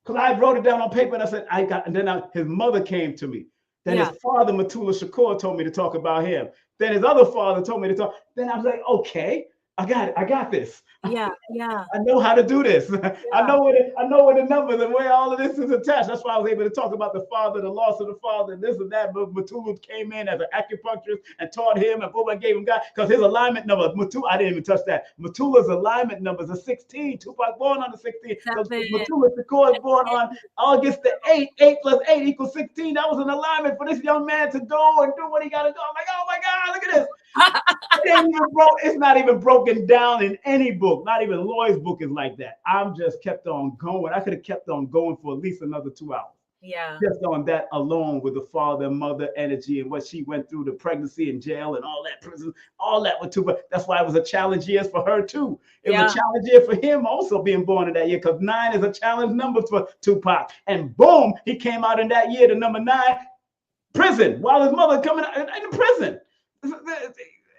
S3: because I wrote it down on paper, and I said, and then his mother came to me. Then his father, Matula Shakur, told me to talk about him. Then his other father told me to talk. Then I was like, okay, I got it. I got this.
S4: Yeah.
S3: I know how to do this. I know where the numbers and where all of this is attached. That's why I was able to talk about the father, the loss of the father, and this and that. But Matula came in as an acupuncturist and taught him, and boom, I gave him God, because his alignment number, I didn't even touch that. Matula's alignment number is a 16. Tupac born on the 16. So Matula Shakur born on August the 8th. 8 plus 8 equals 16. That was an alignment for this young man to go and do what he got to do. I'm like, oh my God, look at this. It's not even broken down in any book. Not even Lloyd's book is like that. I'm just kept on going. I could have kept on going for at least another 2 hours.
S4: Yeah.
S3: Just on that alone, with the father and mother energy and what she went through, the pregnancy and jail and all that prison, all that with Tupac. That's why it was a challenge year for her too. It was a challenge year for him also being born in that year, because 9 is a challenge number for Tupac. And boom, he came out in that year to number 9, prison, while his mother coming out in prison.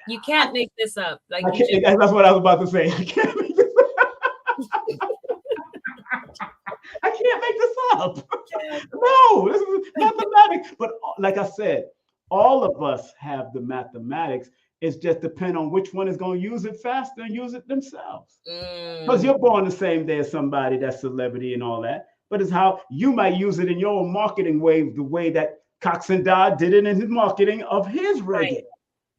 S4: You can't make this up. Like
S3: that's what I was about to say. I can't make this up. I can't make this up. No, this is mathematics. But like I said, all of us have the mathematics. It's just depend on which one is going to use it faster and use it themselves. Because you're born the same day as somebody that's celebrity and all that. But it's how you might use it in your own marketing way, the way that Coxon Dodd did it in his marketing of his reggae.
S4: Right.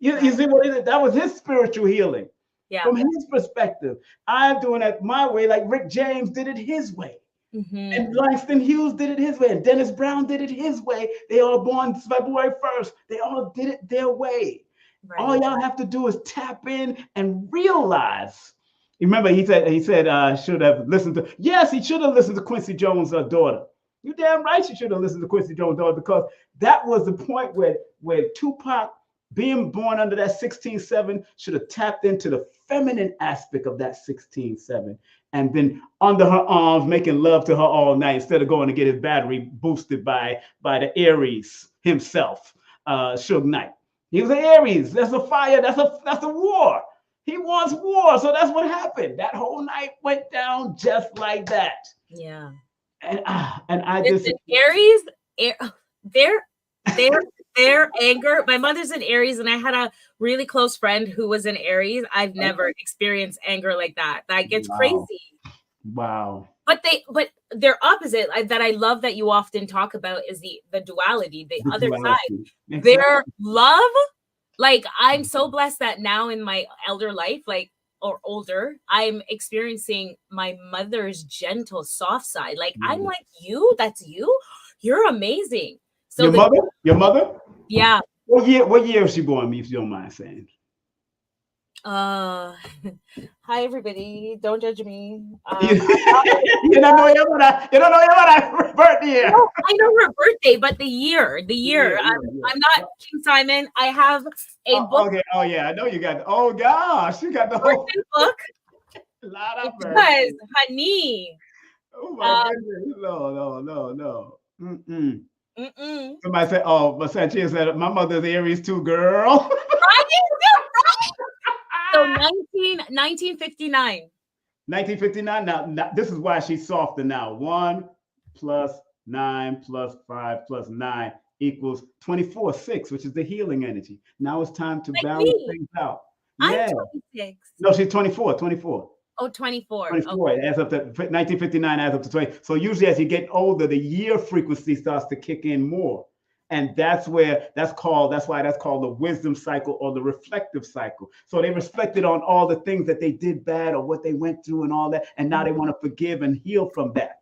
S3: You see what it is? That was his spiritual healing.
S4: Yeah.
S3: From his perspective. I'm doing it my way, like Rick James did it his way. And Langston Hughes did it his way. And Dennis Brown did it his way. They all born February 1st. They all did it their way. Right. All y'all have to do is tap in and realize. Remember, he said should have listened to. Yes, he should have listened to Quincy Jones' daughter. You damn right she should have listened to Quincy Jones' daughter, because that was the point where Tupac, being born under that 16-7, should have tapped into the feminine aspect of that 16-7, and then under her arms making love to her all night instead of going to get his battery boosted by the Aries himself, Suge Knight. He was an Aries. That's a fire. That's a war. He wants war. So that's what happened. That whole night went down just like that.
S4: Yeah.
S3: And I just
S4: Aries, their anger. My mother's an Aries, and I had a really close friend who was an Aries. I've never experienced anger like that. That gets crazy.
S3: Wow.
S4: But they're opposite. That I love that you often talk about is the duality, the other side. Exactly. Their love. Like, I'm so blessed that now in my elder life, or older, I'm experiencing my mother's gentle, soft side. Like, I'm like, that's you. You're amazing. So
S3: your mother?
S4: Yeah.
S3: What year was she born, if you don't mind saying?
S4: Hi everybody. Don't judge me.
S3: You don't know your birthday.
S4: No, I know her birthday, but the year. Yeah. I'm not King Simon. I have a book.
S3: Okay. Oh yeah, I know you got. Oh gosh, you got the whole
S4: book.
S3: Because,
S4: honey.
S3: Oh my goodness! No. Somebody said, but Sanchia said, my mother's Aries too, girl.
S4: So 1959.
S3: 1959. Now, this is why she's softer now. 1 + 9 + 5 + 9 equals 24, 6, which is the healing energy. Now it's time to balance things out. Yeah.
S4: I'm 26.
S3: No, she's 24.
S4: Oh, 24.
S3: 24. Okay. It adds up to 1959, adds up to 20. So usually as you get older, the year frequency starts to kick in more. And that's why that's called the wisdom cycle or the reflective cycle. So they reflected on all the things that they did bad or what they went through and all that. And now they want to forgive and heal from that.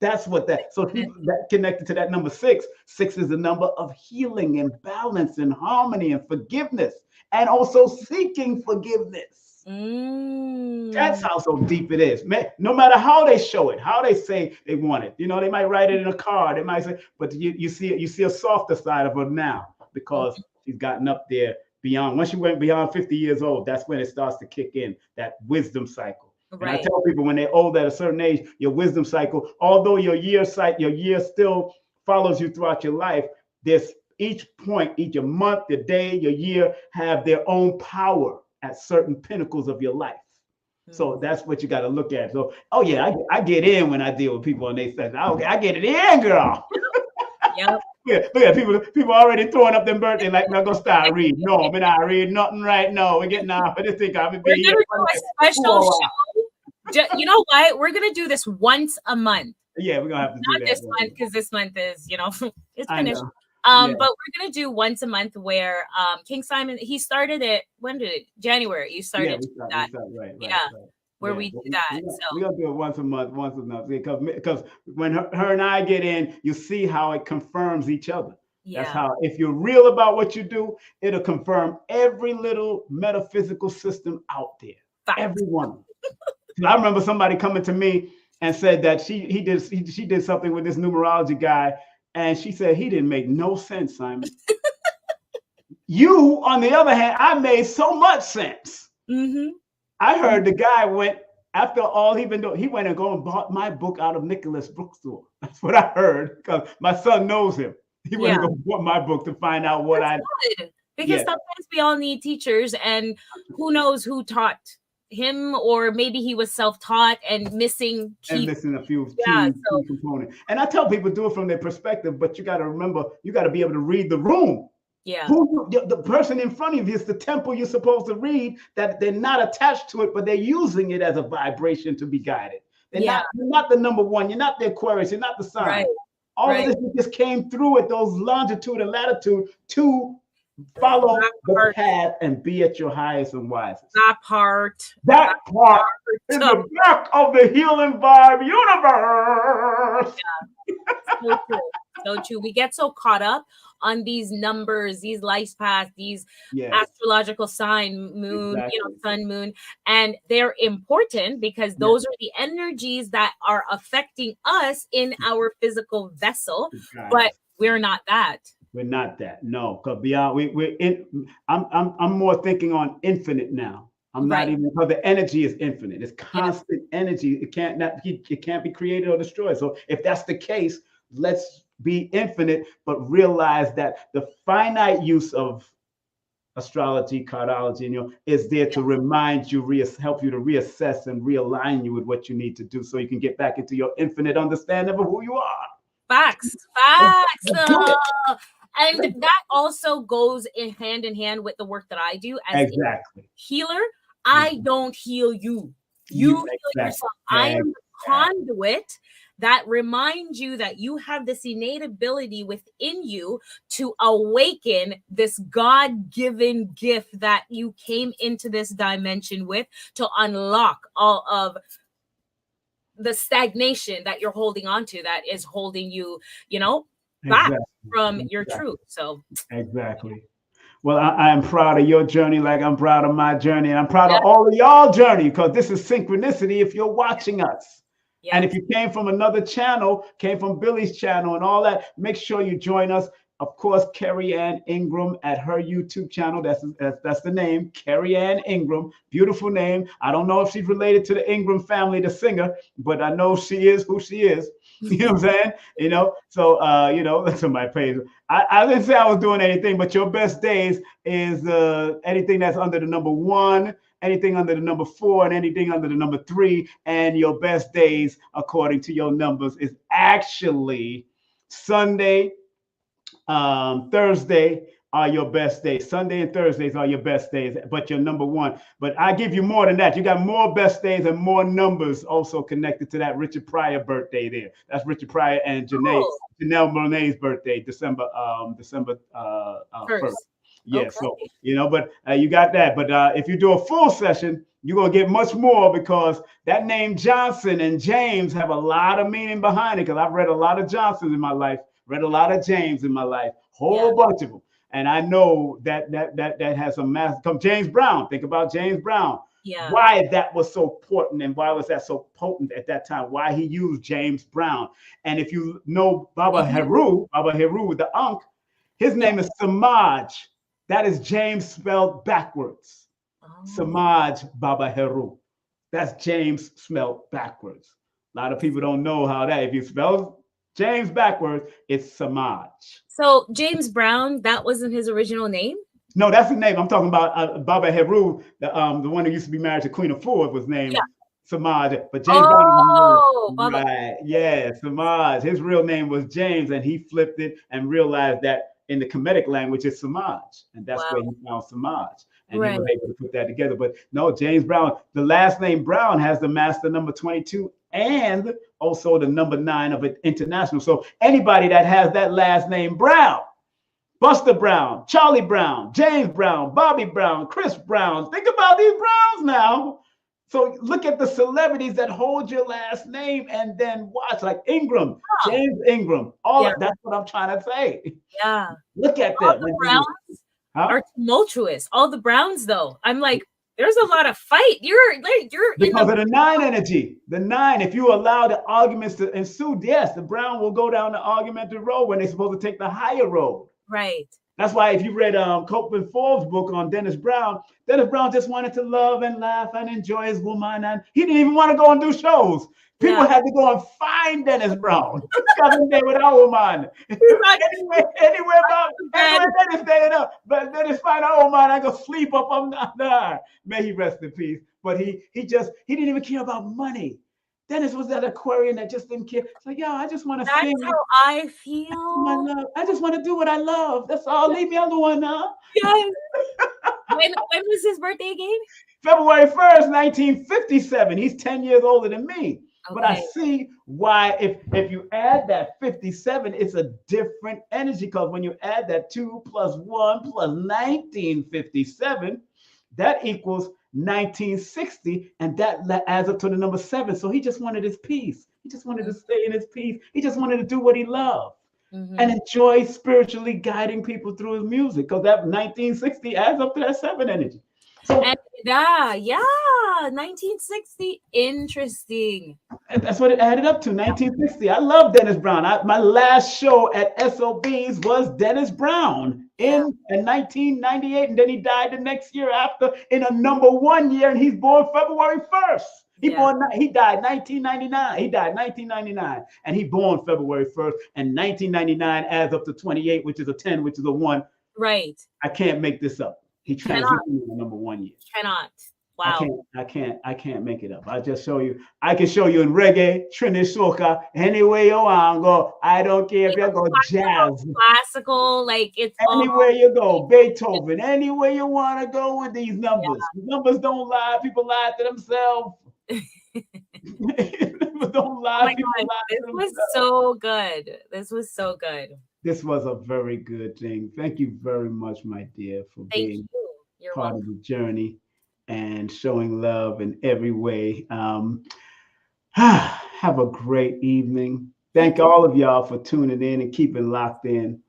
S3: That's what that. So that connected to that number 6. 6 is the number of healing and balance and harmony and forgiveness, and also seeking forgiveness. That's how so deep it is. Man, no matter how they show it, how they say they want it. You know, they might write it in a card. They might say, but you see a softer side of her now because she's gotten up there beyond. Once she went beyond 50 years old, that's when it starts to kick in, that wisdom cycle. Right. And I tell people when they're old at a certain age, your wisdom cycle, although your year still follows you throughout your life, there's each point, each month, your day, your year have their own power at certain pinnacles of your life. So that's what you got to look at. So, oh yeah, I get in when I deal with people and they say, okay, I get it in, girl. Yep. Look at people already throwing up their birthday like, I'm going to start reading. No, I'm not reading nothing right now. We're getting off of this thing. We're going to do
S4: a special show. You know what? We're going to do this once a month.
S3: Yeah, we're going to have to do that.
S4: Not this month, because this month is, it's finished. But we're going to do once a month where King Simon, he started it, January, you started that. Where we do that.
S3: We're going to do it once a month, because when her and I get in, you see how it confirms each other. Yeah. That's how, if you're real about what you do, it'll confirm every little metaphysical system out there. Everyone. I remember somebody coming to me and said that she did something with this numerology guy, and she said he didn't make no sense, Simon. You, on the other hand, I made so much sense. I heard the guy went, after all he been doing, he went and bought my book out of Nicholas' bookstore. That's what I heard, because my son knows him. He went and go bought my book to find out what
S4: because sometimes we all need teachers, and who knows who taught him, or maybe he was self-taught and missing a few key
S3: components. And I tell people, do it from their perspective, but you got to remember, you got to be able to read the room.
S4: Yeah.
S3: The person in front of you is the temple you're supposed to read, that they're not attached to it, but they're using it as a vibration to be guided. You're not the number one. You're not the Aquarius. You're not the sun. Right. All of this just came through at those longitude and latitude to follow the path and be at your highest and wisest. That part is the back of the Healing Vibe universe.
S4: Yeah. So true. We get so caught up on these numbers, these life paths, these astrological sign, moon, sun, moon, and they're important because those are the energies that are affecting us in our physical vessel. But we're not that.
S3: We're not that, no. Because beyond, I'm more thinking on infinite now. I'm not even, because the energy is infinite. It's constant energy. It can't be created or destroyed. So if that's the case, let's be infinite, but realize that the finite use of astrology, cardology, is there to remind you, help you to reassess and realign you with what you need to do, so you can get back into your infinite understanding of who you are.
S4: Facts. And that also goes hand in hand with the work that I do as a healer. I don't heal you. You heal yourself. I am the conduit that reminds you that you have this innate ability within you to awaken this God-given gift that you came into this dimension with, to unlock all of the stagnation that you're holding on to, that is holding you, back from your truth. So
S3: well, I am proud of your journey, like I'm proud of my journey, and I'm proud of all of y'all journey, because this is synchronicity if you're watching us. And if you came from another channel, came from Billy's channel and all that, make sure you join us. Of course, Kerryanningram at her YouTube channel. That's the name, Kerryanningram. Beautiful name. I don't know if she's related to the Ingram family, the singer, but I know she is who she is. You know what I'm saying? So, that's on my page. I didn't say I was doing anything, but your best days is anything that's under the number 1, anything under the number 4, and anything under the number 3. And your best days, according to your numbers, is actually Sunday, Thursday, are your best days. Sunday and Thursdays are your best days, but your number one. But I give you more than that. You got more best days and more numbers also connected to that Richard Pryor birthday there. That's Richard Pryor and Janelle Monet's birthday, December 1st. Yeah, okay. So, but you got that. But if you do a full session, you're going to get much more, because that name Johnson and James have a lot of meaning behind it, because I've read a lot of Johnsons in my life, read a lot of James in my life, whole bunch of them. And I know that has a massive. Come James Brown. Think about James Brown. Yeah. Why that was so important, and why was that so potent at that time? Why he used James Brown. And if you know Baba Heru, the Ankh, his name is Samaj. That is James spelled backwards. Samaj Baba Heru. That's James spelled backwards. A lot of people don't know how that. If you spell James backwards, it's Samaj.
S4: So James Brown, that wasn't his original name?
S3: No, that's the name. I'm talking about Baba Heru, the one who used to be married to Queen of Ford, was named Samaj. But James Brown, right? Yeah, Samaj. His real name was James, and he flipped it and realized that in the Kemetic language it's Samaj, and that's where he found Samaj, and he was able to put that together. But no, James Brown, the last name Brown has the master number 22 and also the number 9 of it international. So anybody that has that last name Brown, Buster Brown, Charlie Brown, James Brown, Bobby Brown, Chris Brown, think about these Browns now. So look at the celebrities that hold your last name, and then watch, like Ingram, James Ingram. That's what I'm trying to say. Yeah. Look at them.
S4: The Browns are tumultuous. All the Browns, though. I'm like, there's a lot of fight. You're
S3: because of the 9 energy. The 9. If you allow the arguments to ensue, yes, the Brown will go down the argumentative road when they're supposed to take the higher road.
S4: Right.
S3: That's why if you read Copeland Forbes' book on Dennis Brown just wanted to love and laugh and enjoy his woman, and he didn't even want to go and do shows. People had to go and find Dennis Brown. Because there with our woman. Anywhere Dennis stayed up. But Dennis find our woman, I go sleep up on there. May he rest in peace. But he didn't even care about money. Dennis was that Aquarian that just didn't care. It's like, I just want to sing.
S4: That's how I feel.
S3: I just want to do what I love. That's all. Leave me alone now.
S4: Yes. When was his birthday again?
S3: February 1st, 1957. He's 10 years older than me. Okay. But I see why if you add that 57, it's a different energy, because when you add that 2 plus 1 plus 1957, that equals 1960, and that adds up to the number 7. So he just wanted his peace. He just wanted to stay in his peace. He just wanted to do what he loved and enjoy spiritually guiding people through his music, because that 1960 adds up to that 7 energy. So
S4: 1960, interesting.
S3: That's what it added up to, 1960. I love Dennis Brown. My last show at SOB's was Dennis Brown in 1998, and then he died the next year after in a number 1 year, and he's born February 1st. He died 1999. He died 1999, and he born February 1st, and 1999 adds up to 28, which is a 10, which is a 1.
S4: Right.
S3: I can't make this up. He transitioned in the number 1 year.
S4: Cannot. Wow.
S3: I can't make it up. I just show you. I can show you in reggae, Trini soca, anywhere you want to go. I don't care if you go jazz,
S4: classical, like it's
S3: anywhere you go. Beethoven, anywhere you want to go with these numbers. The numbers don't lie. People lie to themselves. Numbers don't lie.
S4: This was so good. This was so good.
S3: This was a very good thing. Thank you very much, my dear, for being part of the journey and showing love in every way. Have a great evening. Thank all of y'all for tuning in and keeping locked in,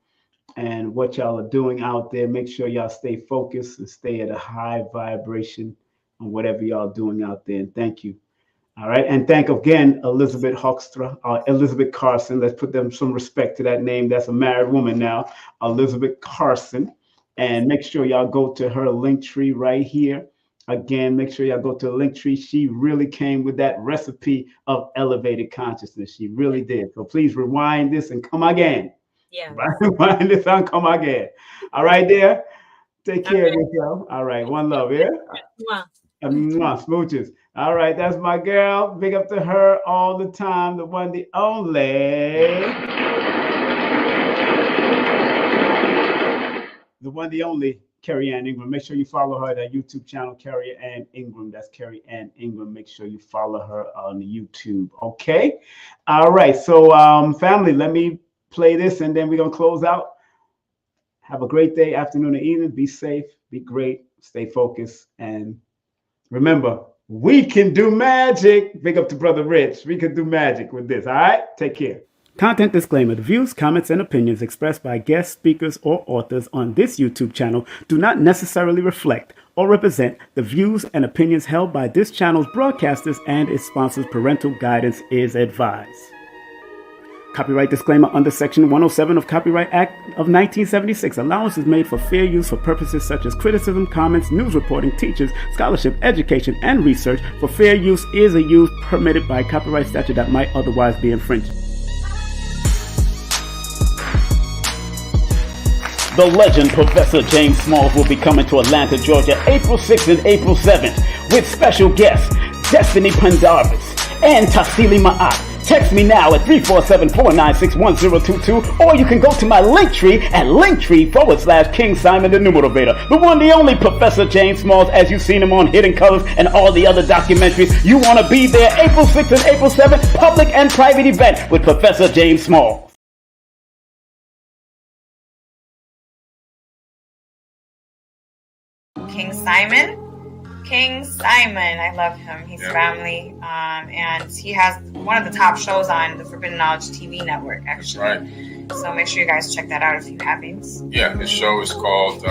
S3: and what y'all are doing out there. Make sure y'all stay focused and stay at a high vibration on whatever y'all doing out there. And thank you. All right. And thank again, Elisabeth Elisabeth Carson. Let's put them some respect to that name. That's a married woman now, Elisabeth Carson. And make sure y'all go to her Linktree right here. Again, make sure y'all go to Linktree. She really came with that recipe of elevated consciousness. She really did. So please rewind this and come again.
S4: Yeah.
S3: Rewind this and come again. All right, there. Take care of yourself. All right. One love, yeah? Smooches. All right, that's my girl. Big up to her all the time, the one, the only the one, the only Kerryanningram. Make sure you follow her, that YouTube channel, Kerryanningram. That's Kerryanningram. Make sure you follow her on YouTube. Okay. All right. So, family, let me play this and then we're going to close out. Have a great day, afternoon, and evening. Be safe, be great, stay focused. And remember, we can do magic. Big up to Brother Rich. We can do magic with this. All right. Take care. Content disclaimer. The views, comments, and opinions expressed by guest speakers or authors on this YouTube channel do not necessarily reflect or represent the views and opinions held by this channel's broadcasters and its sponsors. Parental guidance is advised. Copyright disclaimer under Section 107 of Copyright Act of 1976. Allowance is made for fair use for purposes such as criticism, comments, news reporting, teachers, scholarship, education, and research. For fair use is a use permitted by copyright statute that might otherwise be infringed. The legend Professor James Smalls will be coming to Atlanta, Georgia, April 6th and April 7th with special guests Destiny Pendarvis and Tassili Ma'at. Text me now at 347-496-1022, or you can go to my Linktree at Linktree/King Simon the Numerovator. The one, the only Professor James Smalls, as you've seen him on Hidden Colors and all the other documentaries. You want to be there April 6th and April 7th, public and private event with Professor James Smalls.
S1: King Simon, I love him. He's family, and he has one of the top shows on the Forbidden Knowledge TV network, actually.
S2: That's right.
S1: So make sure you guys check that out if you haven't.
S2: Yeah, his show is called,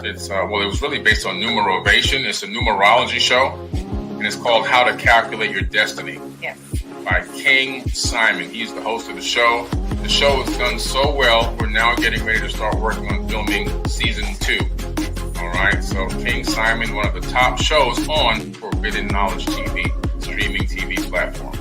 S2: it was really based on numerovation. It's a numerology show, and it's called How to Calculate Your Destiny.
S1: Yes. By
S2: King Simon. He's the host of the show. The show has done so well, we're now getting ready to start working on filming season 2. All right, so King Simon, one of the top shows on Forbidden Knowledge TV, streaming TV platform.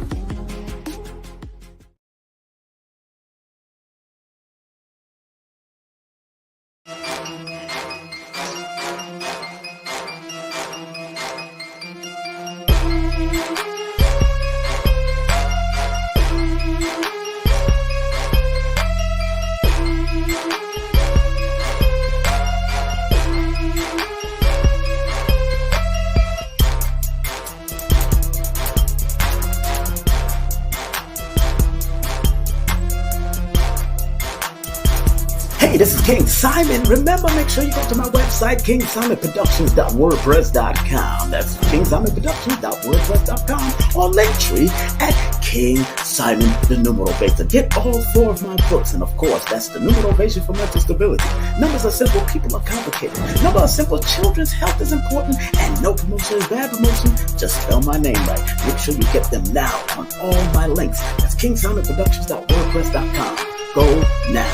S6: This is King Simon. Remember, make sure you go to my website, kingsimonproductions.wordpress.com. That's kingsimonproductions.wordpress.com, or Linktree at King Simon the Numerovator. Get all 4 of my books, and of course, that's the Numerovation for Mental Stability. Numbers are simple, people are complicated. Numbers are simple, children's health is important, and no promotion is bad promotion. Just spell my name right. Make sure you get them now on all my links. That's kingsimonproductions.wordpress.com. Go now.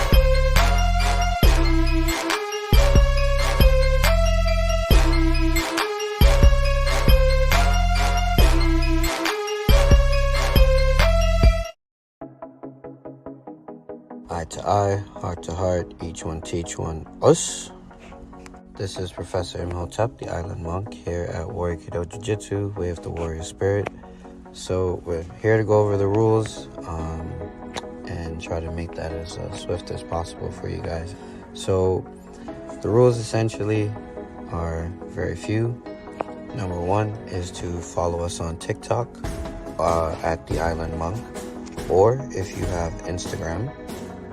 S7: Eye to eye, heart to heart, each one teach one, us. This is Professor Imhotep, the Island Monk, here at Warrior Kido Jiu-Jitsu, Way of the Warrior Spirit. So we're here to go over the rules and try to make that as swift as possible for you guys. So the rules essentially are very few. Number 1 is to follow us on TikTok at the Island Monk, or if you have Instagram,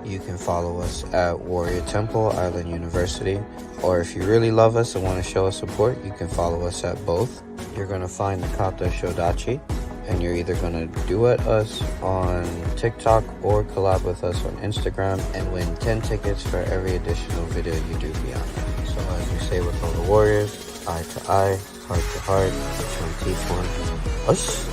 S7: you can follow us at Warrior Temple Island University, or if you really love us and want to show us support, you can follow us at both. You're going to find the Kata Shodachi, and you're either going to duet us on TikTok or collab with us on Instagram and win 10 tickets for every additional video you do beyond that. So as we say with all the warriors, eye to eye, heart to heart, each one teach one, us.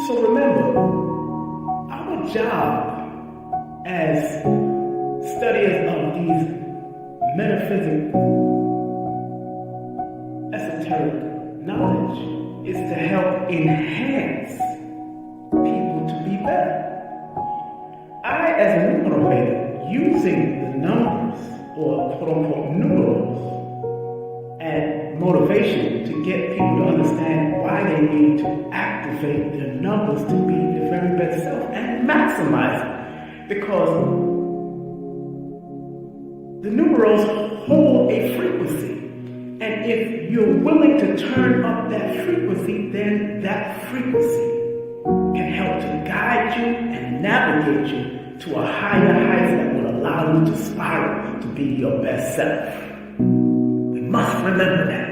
S3: So remember, our job as studiers of these metaphysical, esoteric knowledge is to help enhance people to be better. I, as a numerovator, using the numbers, or quote-unquote numerals, and
S6: and motivation to get people to understand why they need to activate their numbers to be their very best self and maximize it. Because the numerals hold a frequency. And if you're willing to turn up that frequency, then that frequency can help to guide you and navigate you to a higher height that will allow you to spiral to be your best self. We must remember that.